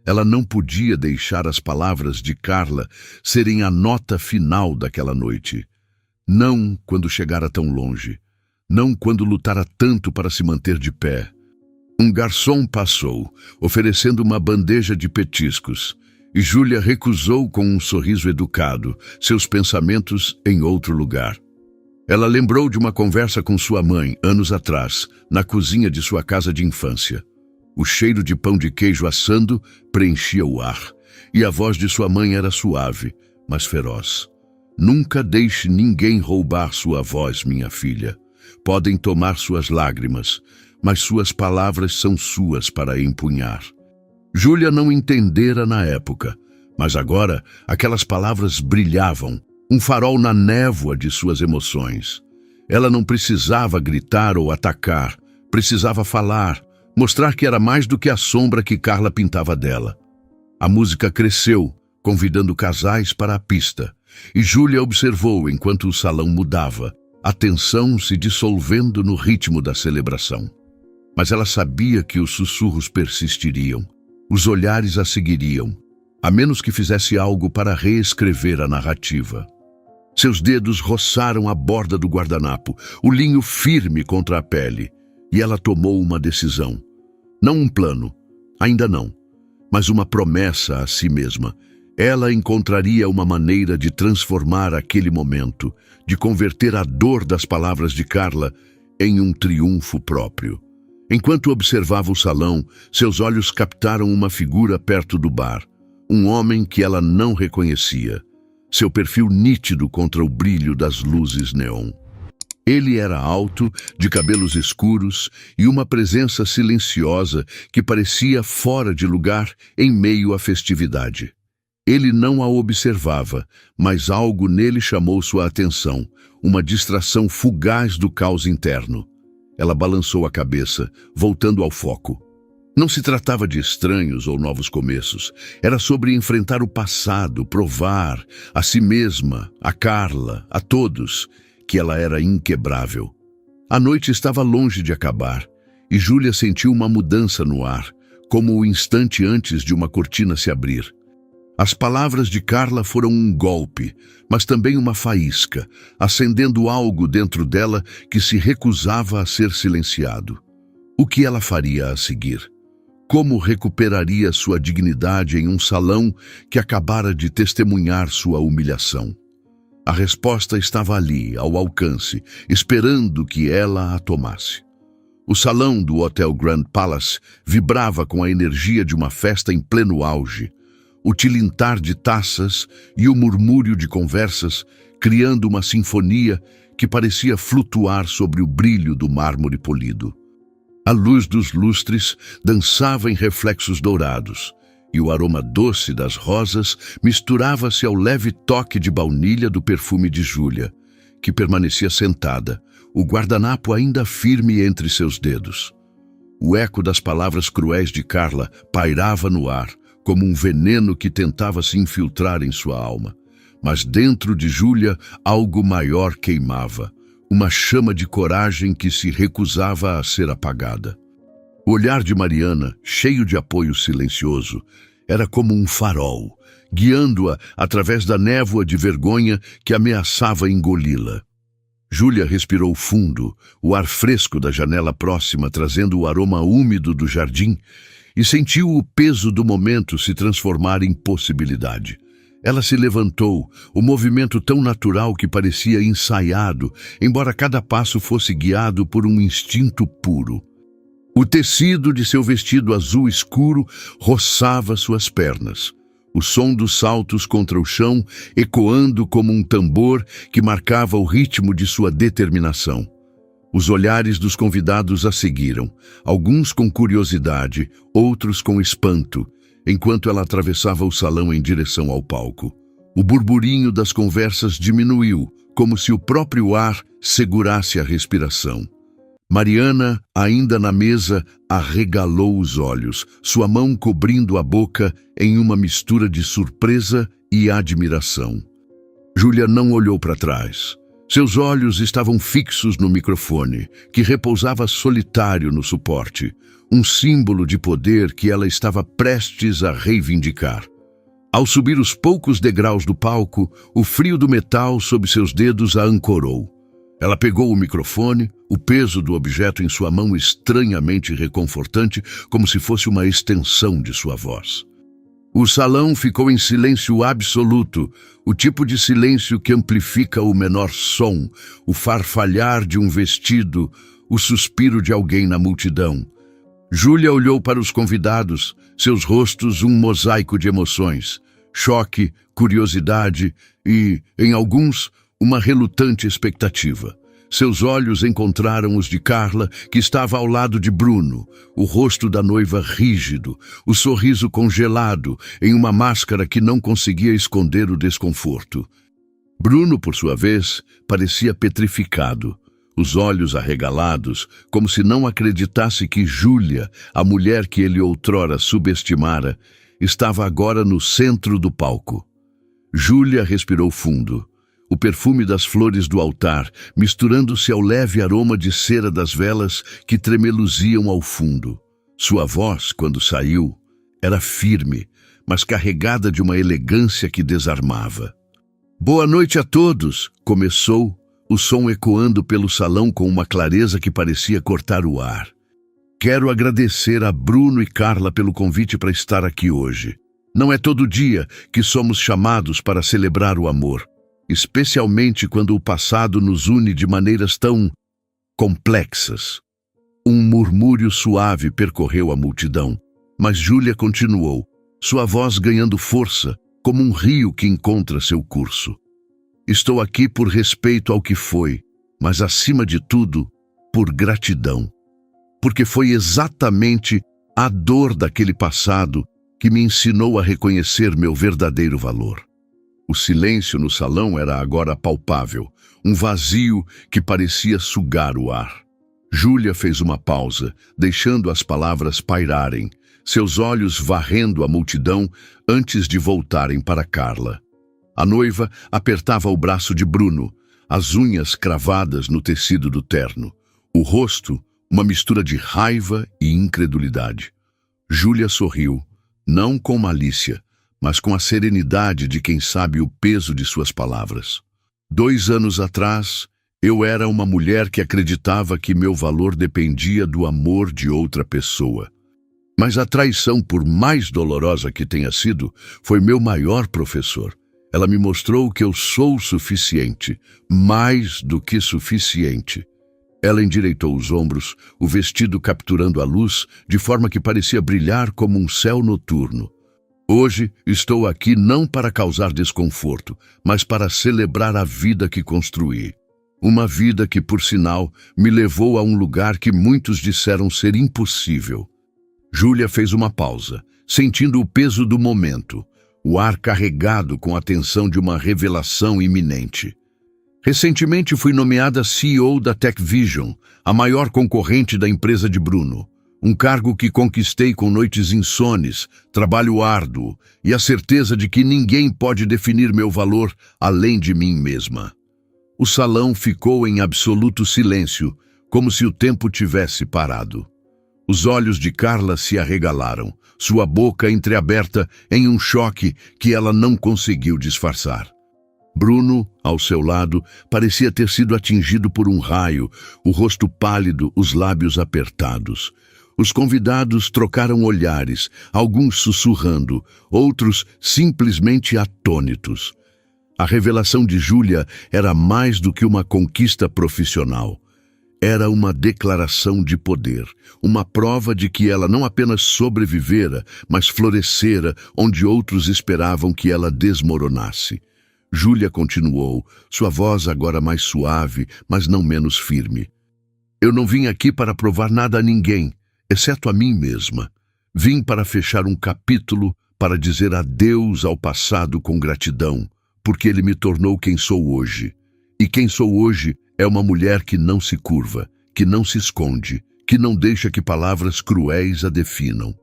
Ela não podia deixar as palavras de Carla serem a nota final daquela noite. Não quando chegara tão longe. Não quando lutara tanto para se manter de pé. Um garçom passou, oferecendo uma bandeja de petiscos, e Júlia recusou com um sorriso educado, seus pensamentos em outro lugar. Ela lembrou de uma conversa com sua mãe, anos atrás, na cozinha de sua casa de infância. O cheiro de pão de queijo assando preenchia o ar, e a voz de sua mãe era suave, mas feroz. "Nunca deixe ninguém roubar sua voz, minha filha. Podem tomar suas lágrimas, mas suas palavras são suas para empunhar." Júlia não entendera na época, mas agora aquelas palavras brilhavam, um farol na névoa de suas emoções. Ela não precisava gritar ou atacar, precisava falar, mostrar que era mais do que a sombra que Carla pintava dela. A música cresceu, convidando casais para a pista, e Júlia observou enquanto o salão mudava, a tensão se dissolvendo no ritmo da celebração. Mas ela sabia que os sussurros persistiriam, os olhares a seguiriam, a menos que fizesse algo para reescrever a narrativa. Seus dedos roçaram a borda do guardanapo, o linho firme contra a pele, e ela tomou uma decisão. Não um plano, ainda não, mas uma promessa a si mesma. Ela encontraria uma maneira de transformar aquele momento, de converter a dor das palavras de Carla em um triunfo próprio. Enquanto observava o salão, seus olhos captaram uma figura perto do bar, um homem que ela não reconhecia, seu perfil nítido contra o brilho das luzes neon. Ele era alto, de cabelos escuros e uma presença silenciosa que parecia fora de lugar em meio à festividade. Ele não a observava, mas algo nele chamou sua atenção, uma distração fugaz do caos interno. Ela balançou a cabeça, voltando ao foco. Não se tratava de estranhos ou novos começos. Era sobre enfrentar o passado, provar a si mesma, a Carla, a todos, que ela era inquebrável. A noite estava longe de acabar, e Júlia sentiu uma mudança no ar, como o instante antes de uma cortina se abrir. As palavras de Carla foram um golpe, mas também uma faísca, acendendo algo dentro dela que se recusava a ser silenciado. O que ela faria a seguir? Como recuperaria sua dignidade em um salão que acabara de testemunhar sua humilhação? A resposta estava ali, ao alcance, esperando que ela a tomasse. O salão do Hotel Grand Palace vibrava com a energia de uma festa em pleno auge. O tilintar de taças e o murmúrio de conversas, criando uma sinfonia que parecia flutuar sobre o brilho do mármore polido. A luz dos lustres dançava em reflexos dourados, e o aroma doce das rosas misturava-se ao leve toque de baunilha do perfume de Júlia, que permanecia sentada, o guardanapo ainda firme entre seus dedos. O eco das palavras cruéis de Carla pairava no ar, como um veneno que tentava se infiltrar em sua alma. Mas dentro de Júlia algo maior queimava, uma chama de coragem que se recusava a ser apagada. O olhar de Mariana, cheio de apoio silencioso, era como um farol, guiando-a através da névoa de vergonha que ameaçava engoli-la. Júlia respirou fundo, o ar fresco da janela próxima trazendo o aroma úmido do jardim, e sentiu o peso do momento se transformar em possibilidade. Ela se levantou, o movimento tão natural que parecia ensaiado, embora cada passo fosse guiado por um instinto puro. O tecido de seu vestido azul escuro roçava suas pernas, o som dos saltos contra o chão ecoando como um tambor que marcava o ritmo de sua determinação. Os olhares dos convidados a seguiram, alguns com curiosidade, outros com espanto, enquanto ela atravessava o salão em direção ao palco. O burburinho das conversas diminuiu, como se o próprio ar segurasse a respiração. Mariana, ainda na mesa, arregalou os olhos, sua mão cobrindo a boca em uma mistura de surpresa e admiração. Júlia não olhou para trás. Seus olhos estavam fixos no microfone, que repousava solitário no suporte, um símbolo de poder que ela estava prestes a reivindicar. Ao subir os poucos degraus do palco, o frio do metal sob seus dedos a ancorou. Ela pegou o microfone, o peso do objeto em sua mão estranhamente reconfortante, como se fosse uma extensão de sua voz. O salão ficou em silêncio absoluto, o tipo de silêncio que amplifica o menor som, o farfalhar de um vestido, o suspiro de alguém na multidão. Júlia olhou para os convidados, seus rostos um mosaico de emoções, choque, curiosidade e, em alguns, uma relutante expectativa. Seus olhos encontraram os de Carla, que estava ao lado de Bruno, o rosto da noiva rígido, o sorriso congelado em uma máscara que não conseguia esconder o desconforto. Bruno, por sua vez, parecia petrificado, os olhos arregalados, como se não acreditasse que Júlia, a mulher que ele outrora subestimara, estava agora no centro do palco. Júlia respirou fundo. O perfume das flores do altar, misturando-se ao leve aroma de cera das velas que tremeluziam ao fundo. Sua voz, quando saiu, era firme, mas carregada de uma elegância que desarmava. "Boa noite a todos", começou, o som ecoando pelo salão com uma clareza que parecia cortar o ar. "Quero agradecer a Bruno e Carla pelo convite para estar aqui hoje. Não é todo dia que somos chamados para celebrar o amor, especialmente quando o passado nos une de maneiras tão complexas." Um murmúrio suave percorreu a multidão, mas Júlia continuou, sua voz ganhando força, como um rio que encontra seu curso. "Estou aqui por respeito ao que foi, mas acima de tudo, por gratidão. Porque foi exatamente a dor daquele passado que me ensinou a reconhecer meu verdadeiro valor." O silêncio no salão era agora palpável, um vazio que parecia sugar o ar. Júlia fez uma pausa, deixando as palavras pairarem, seus olhos varrendo a multidão antes de voltarem para Carla. A noiva apertava o braço de Bruno, as unhas cravadas no tecido do terno, o rosto uma mistura de raiva e incredulidade. Júlia sorriu, não com malícia, mas com a serenidade de quem sabe o peso de suas palavras. 2 anos atrás, Eu era uma mulher que acreditava que meu valor dependia do amor de outra pessoa. Mas a traição, por mais dolorosa que tenha sido, foi meu maior professor. Ela me mostrou que eu sou suficiente, mais do que suficiente. Ela endireitou os ombros, o vestido capturando a luz, de forma que parecia brilhar como um céu noturno. Hoje estou aqui não para causar desconforto, mas para celebrar a vida que construí. Uma vida que, por sinal, me levou a um lugar que muitos disseram ser impossível. Júlia fez uma pausa, sentindo o peso do momento, o ar carregado com a tensão de uma revelação iminente. Recentemente fui nomeada CEO da TechVision, a maior concorrente da empresa de Bruno. Um cargo que conquistei com noites insones, trabalho árduo e a certeza de que ninguém pode definir meu valor além de mim mesma. O salão ficou em absoluto silêncio, como se o tempo tivesse parado. Os olhos de Carla se arregalaram, sua boca entreaberta em um choque que ela não conseguiu disfarçar. Bruno, ao seu lado, parecia ter sido atingido por um raio, o rosto pálido, os lábios apertados. Os convidados trocaram olhares, alguns sussurrando, outros simplesmente atônitos. A revelação de Júlia era mais do que uma conquista profissional. Era uma declaração de poder, uma prova de que ela não apenas sobrevivera, mas florescera onde outros esperavam que ela desmoronasse. Júlia continuou, sua voz agora mais suave, mas não menos firme. Eu não vim aqui para provar nada a ninguém, exceto a mim mesma. Vim para fechar um capítulo, para dizer adeus ao passado com gratidão, porque ele me tornou quem sou hoje. E quem sou hoje é uma mulher que não se curva, que não se esconde, que não deixa que palavras cruéis a definam.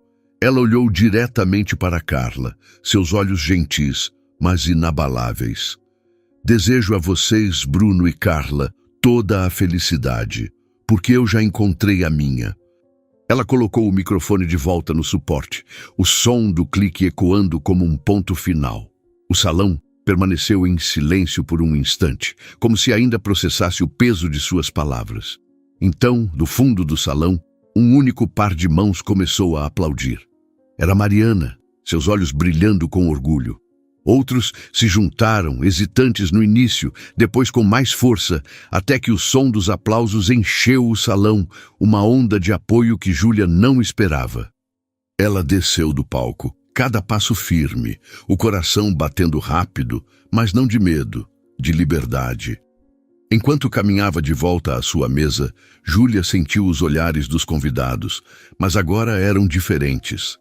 Ela olhou diretamente para Carla, seus olhos gentis, mas inabaláveis. Desejo a vocês, Bruno e Carla, toda a felicidade, porque eu já encontrei a minha. Ela colocou o microfone de volta no suporte, o som do clique ecoando como um ponto final. O salão permaneceu em silêncio por um instante, como se ainda processasse o peso de suas palavras. Então, do fundo do salão, um único par de mãos começou a aplaudir. Era Mariana, seus olhos brilhando com orgulho. Outros se juntaram, hesitantes no início, depois com mais força, até que o som dos aplausos encheu o salão, uma onda de apoio que Júlia não esperava. Ela desceu do palco, cada passo firme, o coração batendo rápido, mas não de medo, de liberdade. Enquanto caminhava de volta à sua mesa, Júlia sentiu os olhares dos convidados, mas agora eram diferentes.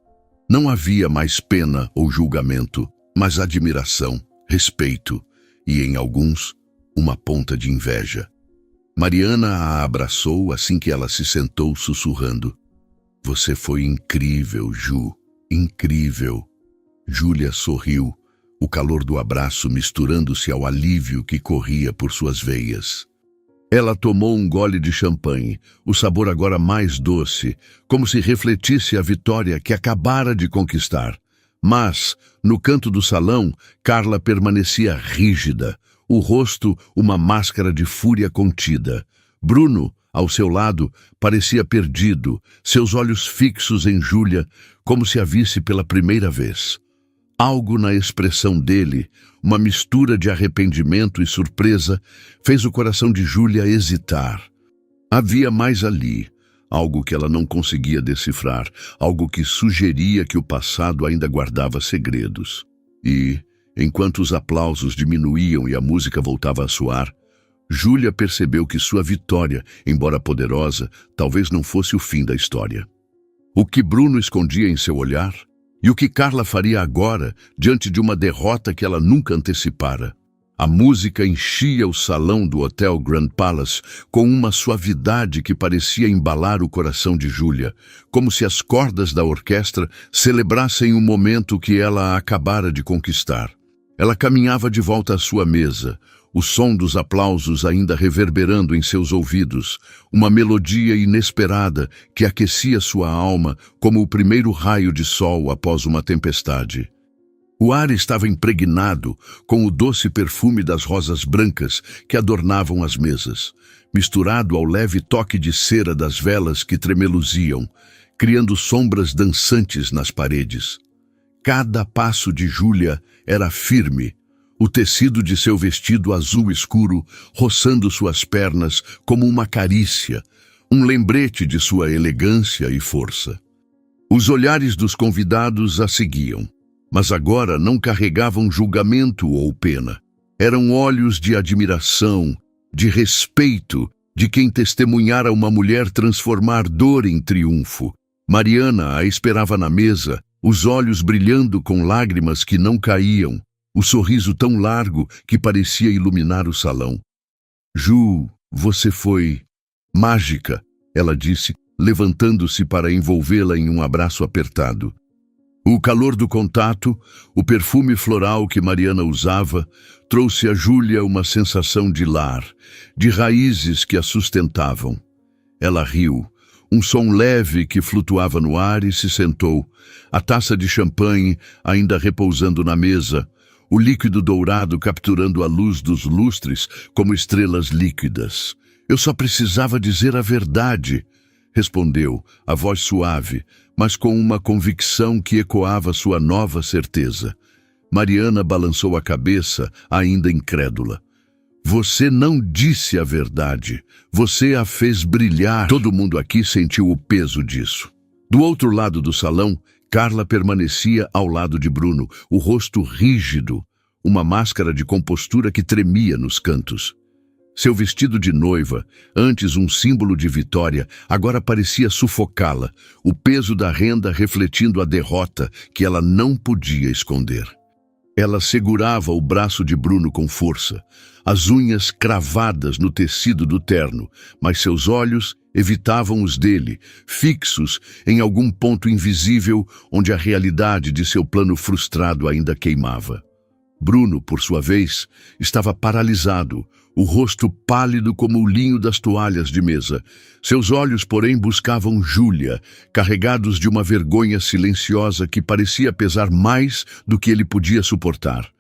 Não havia mais pena ou julgamento, mas admiração, respeito e, em alguns, uma ponta de inveja. Mariana a abraçou assim que ela se sentou sussurrando. Você foi incrível, Ju. Incrível. Júlia sorriu, o calor do abraço misturando-se ao alívio que corria por suas veias. Ela tomou um gole de champanhe, o sabor agora mais doce, como se refletisse a vitória que acabara de conquistar. Mas, no canto do salão, Carla permanecia rígida, o rosto uma máscara de fúria contida. Bruno, ao seu lado, parecia perdido, seus olhos fixos em Júlia, como se a visse pela primeira vez. Algo na expressão dele, uma mistura de arrependimento e surpresa, fez o coração de Júlia hesitar. Havia mais ali, algo que ela não conseguia decifrar, algo que sugeria que o passado ainda guardava segredos. E, enquanto os aplausos diminuíam e a música voltava a soar, Júlia percebeu que sua vitória, embora poderosa, talvez não fosse o fim da história. O que Bruno escondia em seu olhar e o que Carla faria agora diante de uma derrota que ela nunca antecipara. A música enchia o salão do Hotel Grand Palace com uma suavidade que parecia embalar o coração de Júlia, como se as cordas da orquestra celebrassem o momento que ela acabara de conquistar. Ela caminhava de volta à sua mesa, o som dos aplausos ainda reverberando em seus ouvidos, uma melodia inesperada que aquecia sua alma como o primeiro raio de sol após uma tempestade. O ar estava impregnado com o doce perfume das rosas brancas que adornavam as mesas, misturado ao leve toque de cera das velas que tremeluziam, criando sombras dançantes nas paredes. Cada passo de Júlia era firme, o tecido de seu vestido azul escuro roçando suas pernas como uma carícia, um lembrete de sua elegância e força. Os olhares dos convidados a seguiam, mas agora não carregavam julgamento ou pena. Eram olhos de admiração, de respeito, de quem testemunhara uma mulher transformar dor em triunfo. Mariana a esperava na mesa, os olhos brilhando com lágrimas que não caíam, o sorriso tão largo que parecia iluminar o salão. Ju, você foi mágica, ela disse, levantando-se para envolvê-la em um abraço apertado. O calor do contato, o perfume floral que Mariana usava, trouxe a Júlia uma sensação de lar, de raízes que a sustentavam. Ela riu, um som leve que flutuava no ar e se sentou, a taça de champanhe ainda repousando na mesa, o líquido dourado capturando a luz dos lustres como estrelas líquidas. Eu só precisava dizer a verdade, respondeu, a voz suave, mas com uma convicção que ecoava sua nova certeza. Mariana balançou a cabeça, ainda incrédula. Você não disse a verdade. Você a fez brilhar. Todo mundo aqui sentiu o peso disso. Do outro lado do salão, Carla permanecia ao lado de Bruno, o rosto rígido, uma máscara de compostura que tremia nos cantos. Seu vestido de noiva, antes um símbolo de vitória, agora parecia sufocá-la, o peso da renda refletindo a derrota que ela não podia esconder. Ela segurava o braço de Bruno com força, as unhas cravadas no tecido do terno, mas seus olhos evitavam os dele, fixos em algum ponto invisível onde a realidade de seu plano frustrado ainda queimava. Bruno, por sua vez, estava paralisado, o rosto pálido como o linho das toalhas de mesa. Seus olhos, porém, buscavam Júlia, carregados de uma vergonha silenciosa que parecia pesar mais do que ele podia suportar.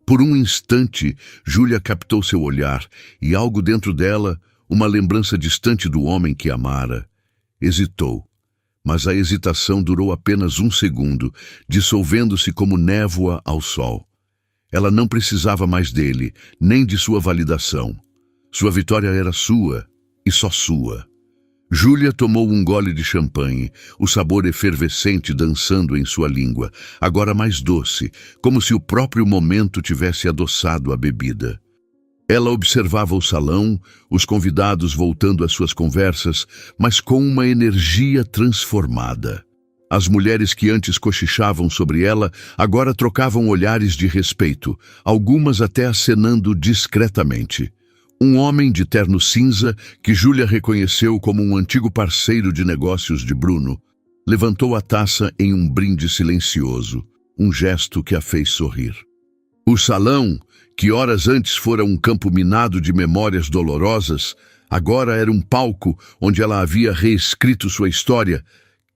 Por um instante, Júlia captou seu olhar, e algo dentro dela, uma lembrança distante do homem que amara. Hesitou, mas a hesitação durou apenas um segundo, dissolvendo-se como névoa ao sol. Ela não precisava mais dele, nem de sua validação. Sua vitória era sua, e só sua. Júlia tomou um gole de champanhe, o sabor efervescente dançando em sua língua, agora mais doce, como se o próprio momento tivesse adoçado a bebida. Ela observava o salão, os convidados voltando às suas conversas, mas com uma energia transformada. As mulheres que antes cochichavam sobre ela agora trocavam olhares de respeito, algumas até acenando discretamente. Um homem de terno cinza, que Júlia reconheceu como um antigo parceiro de negócios de Bruno, levantou a taça em um brinde silencioso, um gesto que a fez sorrir. O salão, que horas antes fora um campo minado de memórias dolorosas, agora era um palco onde ela havia reescrito sua história.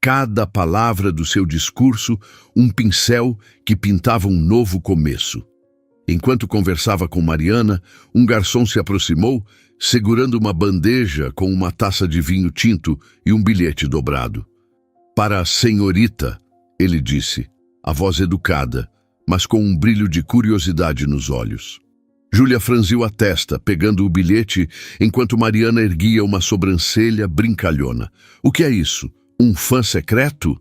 Cada palavra do seu discurso, um pincel que pintava um novo começo. Enquanto conversava com Mariana, um garçom se aproximou, segurando uma bandeja com uma taça de vinho tinto e um bilhete dobrado. Para a senhorita, ele disse, a voz educada, mas com um brilho de curiosidade nos olhos. Júlia franziu a testa, pegando o bilhete, enquanto Mariana erguia uma sobrancelha brincalhona. O que é isso? Um fã secreto?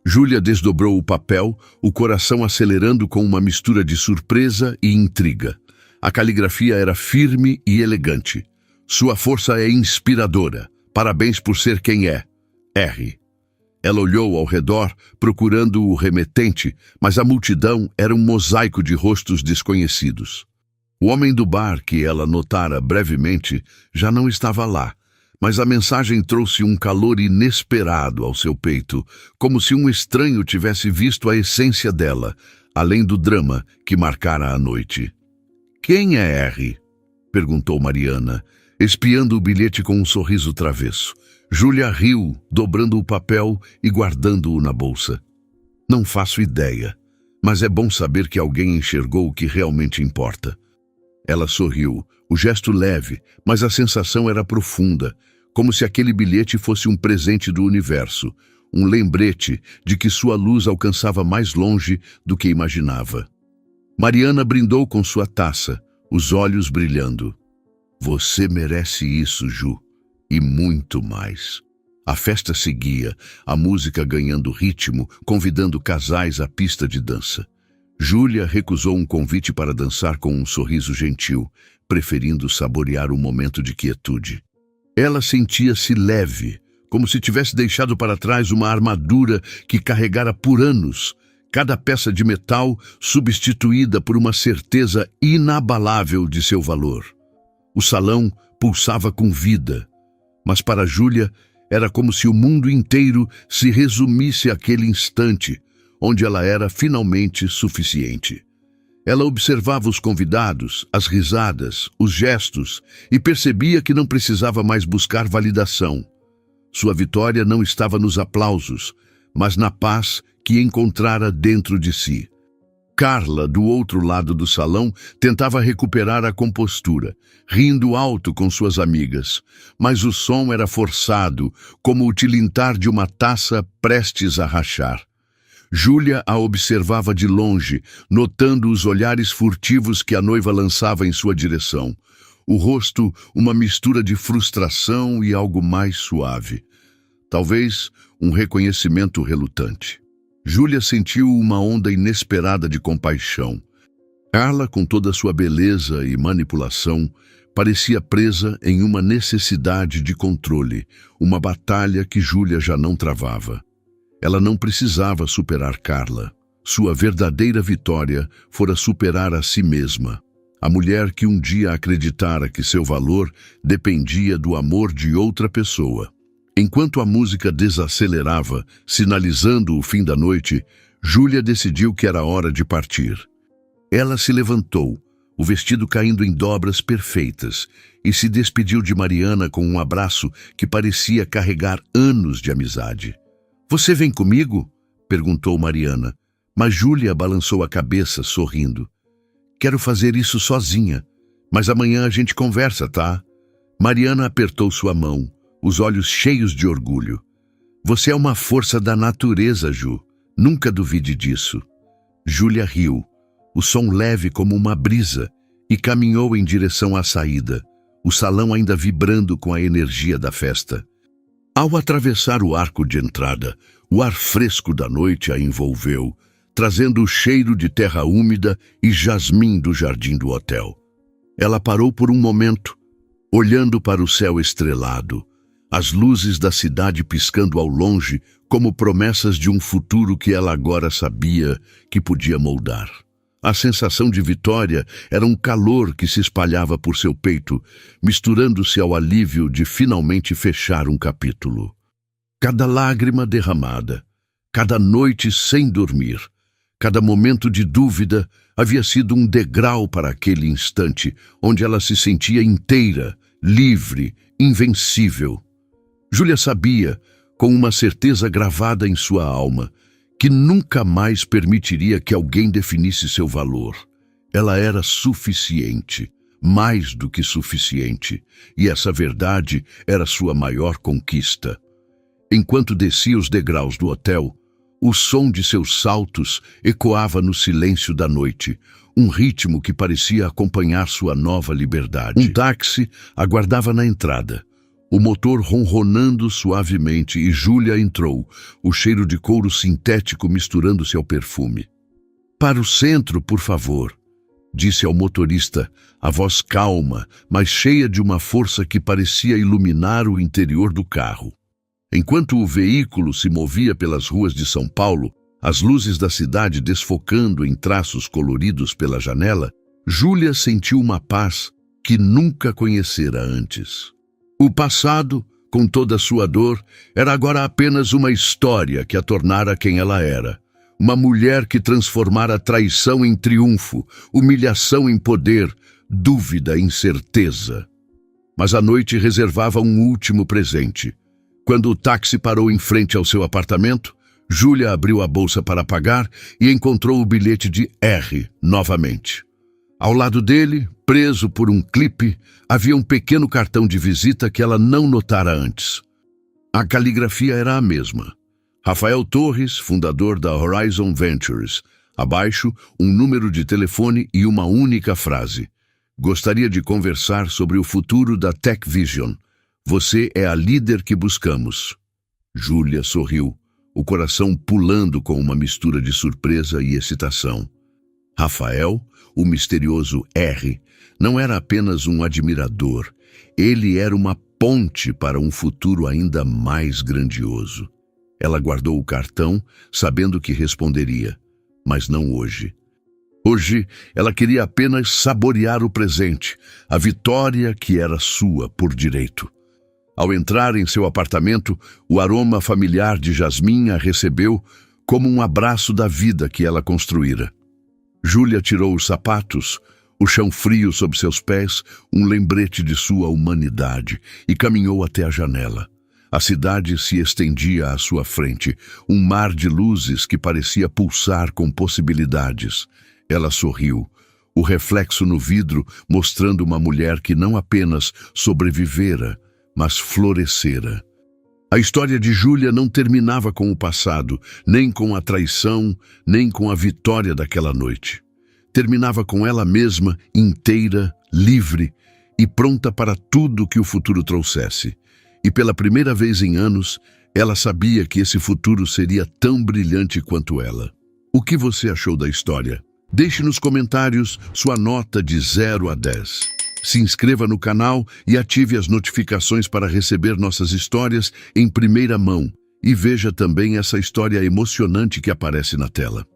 Júlia desdobrou o papel, o coração acelerando com uma mistura de surpresa e intriga. A caligrafia era firme e elegante. Sua força é inspiradora. Parabéns por ser quem é. R. Ela olhou ao redor, procurando o remetente, mas a multidão era um mosaico de rostos desconhecidos. O homem do bar, que ela notara brevemente, já não estava lá. Mas a mensagem trouxe um calor inesperado ao seu peito, como se um estranho tivesse visto a essência dela, além do drama que marcara a noite. Quem é R? Perguntou Mariana, espiando o bilhete com um sorriso travesso. Júlia riu, dobrando o papel e guardando-o na bolsa. Não faço ideia. Mas é bom saber que alguém enxergou o que realmente importa. Ela sorriu, o gesto leve, mas a sensação era profunda, como se aquele bilhete fosse um presente do universo, um lembrete de que sua luz alcançava mais longe do que imaginava. Mariana brindou com sua taça, os olhos brilhando. Você merece isso, Ju, e muito mais. A festa seguia, a música ganhando ritmo, convidando casais à pista de dança. Júlia recusou um convite para dançar com um sorriso gentil, preferindo saborear um momento de quietude. Ela sentia-se leve, como se tivesse deixado para trás uma armadura que carregara por anos, cada peça de metal substituída por uma certeza inabalável de seu valor. O salão pulsava com vida, mas para Júlia era como se o mundo inteiro se resumisse àquele instante, onde ela era finalmente suficiente. Ela observava os convidados, as risadas, os gestos e percebia que não precisava mais buscar validação. Sua vitória não estava nos aplausos, mas na paz que encontrara dentro de si. Carla, do outro lado do salão, tentava recuperar a compostura, rindo alto com suas amigas, mas o som era forçado, como o tilintar de uma taça prestes a rachar. Júlia a observava de longe, notando os olhares furtivos que a noiva lançava em sua direção. O rosto, uma mistura de frustração e algo mais suave. Talvez um reconhecimento relutante. Júlia sentiu uma onda inesperada de compaixão. Carla, com toda sua beleza e manipulação, parecia presa em uma necessidade de controle, uma batalha que Júlia já não travava. Ela não precisava superar Carla. Sua verdadeira vitória fora superar a si mesma. A mulher que um dia acreditara que seu valor dependia do amor de outra pessoa. Enquanto a música desacelerava, sinalizando o fim da noite, Júlia decidiu que era hora de partir. Ela se levantou, o vestido caindo em dobras perfeitas, e se despediu de Mariana com um abraço que parecia carregar anos de amizade. "Você vem comigo?" perguntou Mariana, mas Júlia balançou a cabeça, sorrindo. "Quero fazer isso sozinha, mas amanhã a gente conversa, tá?" Mariana apertou sua mão, os olhos cheios de orgulho. "Você é uma força da natureza, Ju. Nunca duvide disso." Júlia riu, o som leve como uma brisa, e caminhou em direção à saída, o salão ainda vibrando com a energia da festa. Ao atravessar o arco de entrada, o ar fresco da noite a envolveu, trazendo o cheiro de terra úmida e jasmim do jardim do hotel. Ela parou por um momento, olhando para o céu estrelado, as luzes da cidade piscando ao longe como promessas de um futuro que ela agora sabia que podia moldar. A sensação de vitória era um calor que se espalhava por seu peito, misturando-se ao alívio de finalmente fechar um capítulo. Cada lágrima derramada, cada noite sem dormir, cada momento de dúvida havia sido um degrau para aquele instante onde ela se sentia inteira, livre, invencível. Júlia sabia, com uma certeza gravada em sua alma, que nunca mais permitiria que alguém definisse seu valor. Ela era suficiente, mais do que suficiente, e essa verdade era sua maior conquista. Enquanto descia os degraus do hotel, o som de seus saltos ecoava no silêncio da noite, um ritmo que parecia acompanhar sua nova liberdade. Um táxi aguardava na entrada, o motor ronronando suavemente, e Júlia entrou, o cheiro de couro sintético misturando-se ao perfume. "Para o centro, por favor", disse ao motorista, a voz calma, mas cheia de uma força que parecia iluminar o interior do carro. Enquanto o veículo se movia pelas ruas de São Paulo, as luzes da cidade desfocando em traços coloridos pela janela, Júlia sentiu uma paz que nunca conhecera antes. O passado, com toda a sua dor, era agora apenas uma história que a tornara quem ela era. Uma mulher que transformara traição em triunfo, humilhação em poder, dúvida em certeza. Mas a noite reservava um último presente. Quando o táxi parou em frente ao seu apartamento, Júlia abriu a bolsa para pagar e encontrou o bilhete de R novamente. Ao lado dele, preso por um clipe, havia um pequeno cartão de visita que ela não notara antes. A caligrafia era a mesma. Rafael Torres, fundador da Horizon Ventures. Abaixo, um número de telefone e uma única frase. Gostaria de conversar sobre o futuro da Tech Vision. Você é a líder que buscamos. Júlia sorriu, o coração pulando com uma mistura de surpresa e excitação. Rafael, o misterioso R, não era apenas um admirador. Ele era uma ponte para um futuro ainda mais grandioso. Ela guardou o cartão, sabendo que responderia, mas não hoje. Hoje, ela queria apenas saborear o presente, a vitória que era sua por direito. Ao entrar em seu apartamento, o aroma familiar de jasmim a recebeu como um abraço da vida que ela construíra. Júlia tirou os sapatos, o chão frio sob seus pés, um lembrete de sua humanidade, e caminhou até a janela. A cidade se estendia à sua frente, um mar de luzes que parecia pulsar com possibilidades. Ela sorriu, o reflexo no vidro mostrando uma mulher que não apenas sobrevivera, mas florescera. A história de Júlia não terminava com o passado, nem com a traição, nem com a vitória daquela noite. Terminava com ela mesma, inteira, livre e pronta para tudo que o futuro trouxesse. E pela primeira vez em anos, ela sabia que esse futuro seria tão brilhante quanto ela. O que você achou da história? Deixe nos comentários sua nota de 0 a 10. Se inscreva no canal e ative as notificações para receber nossas histórias em primeira mão. E veja também essa história emocionante que aparece na tela.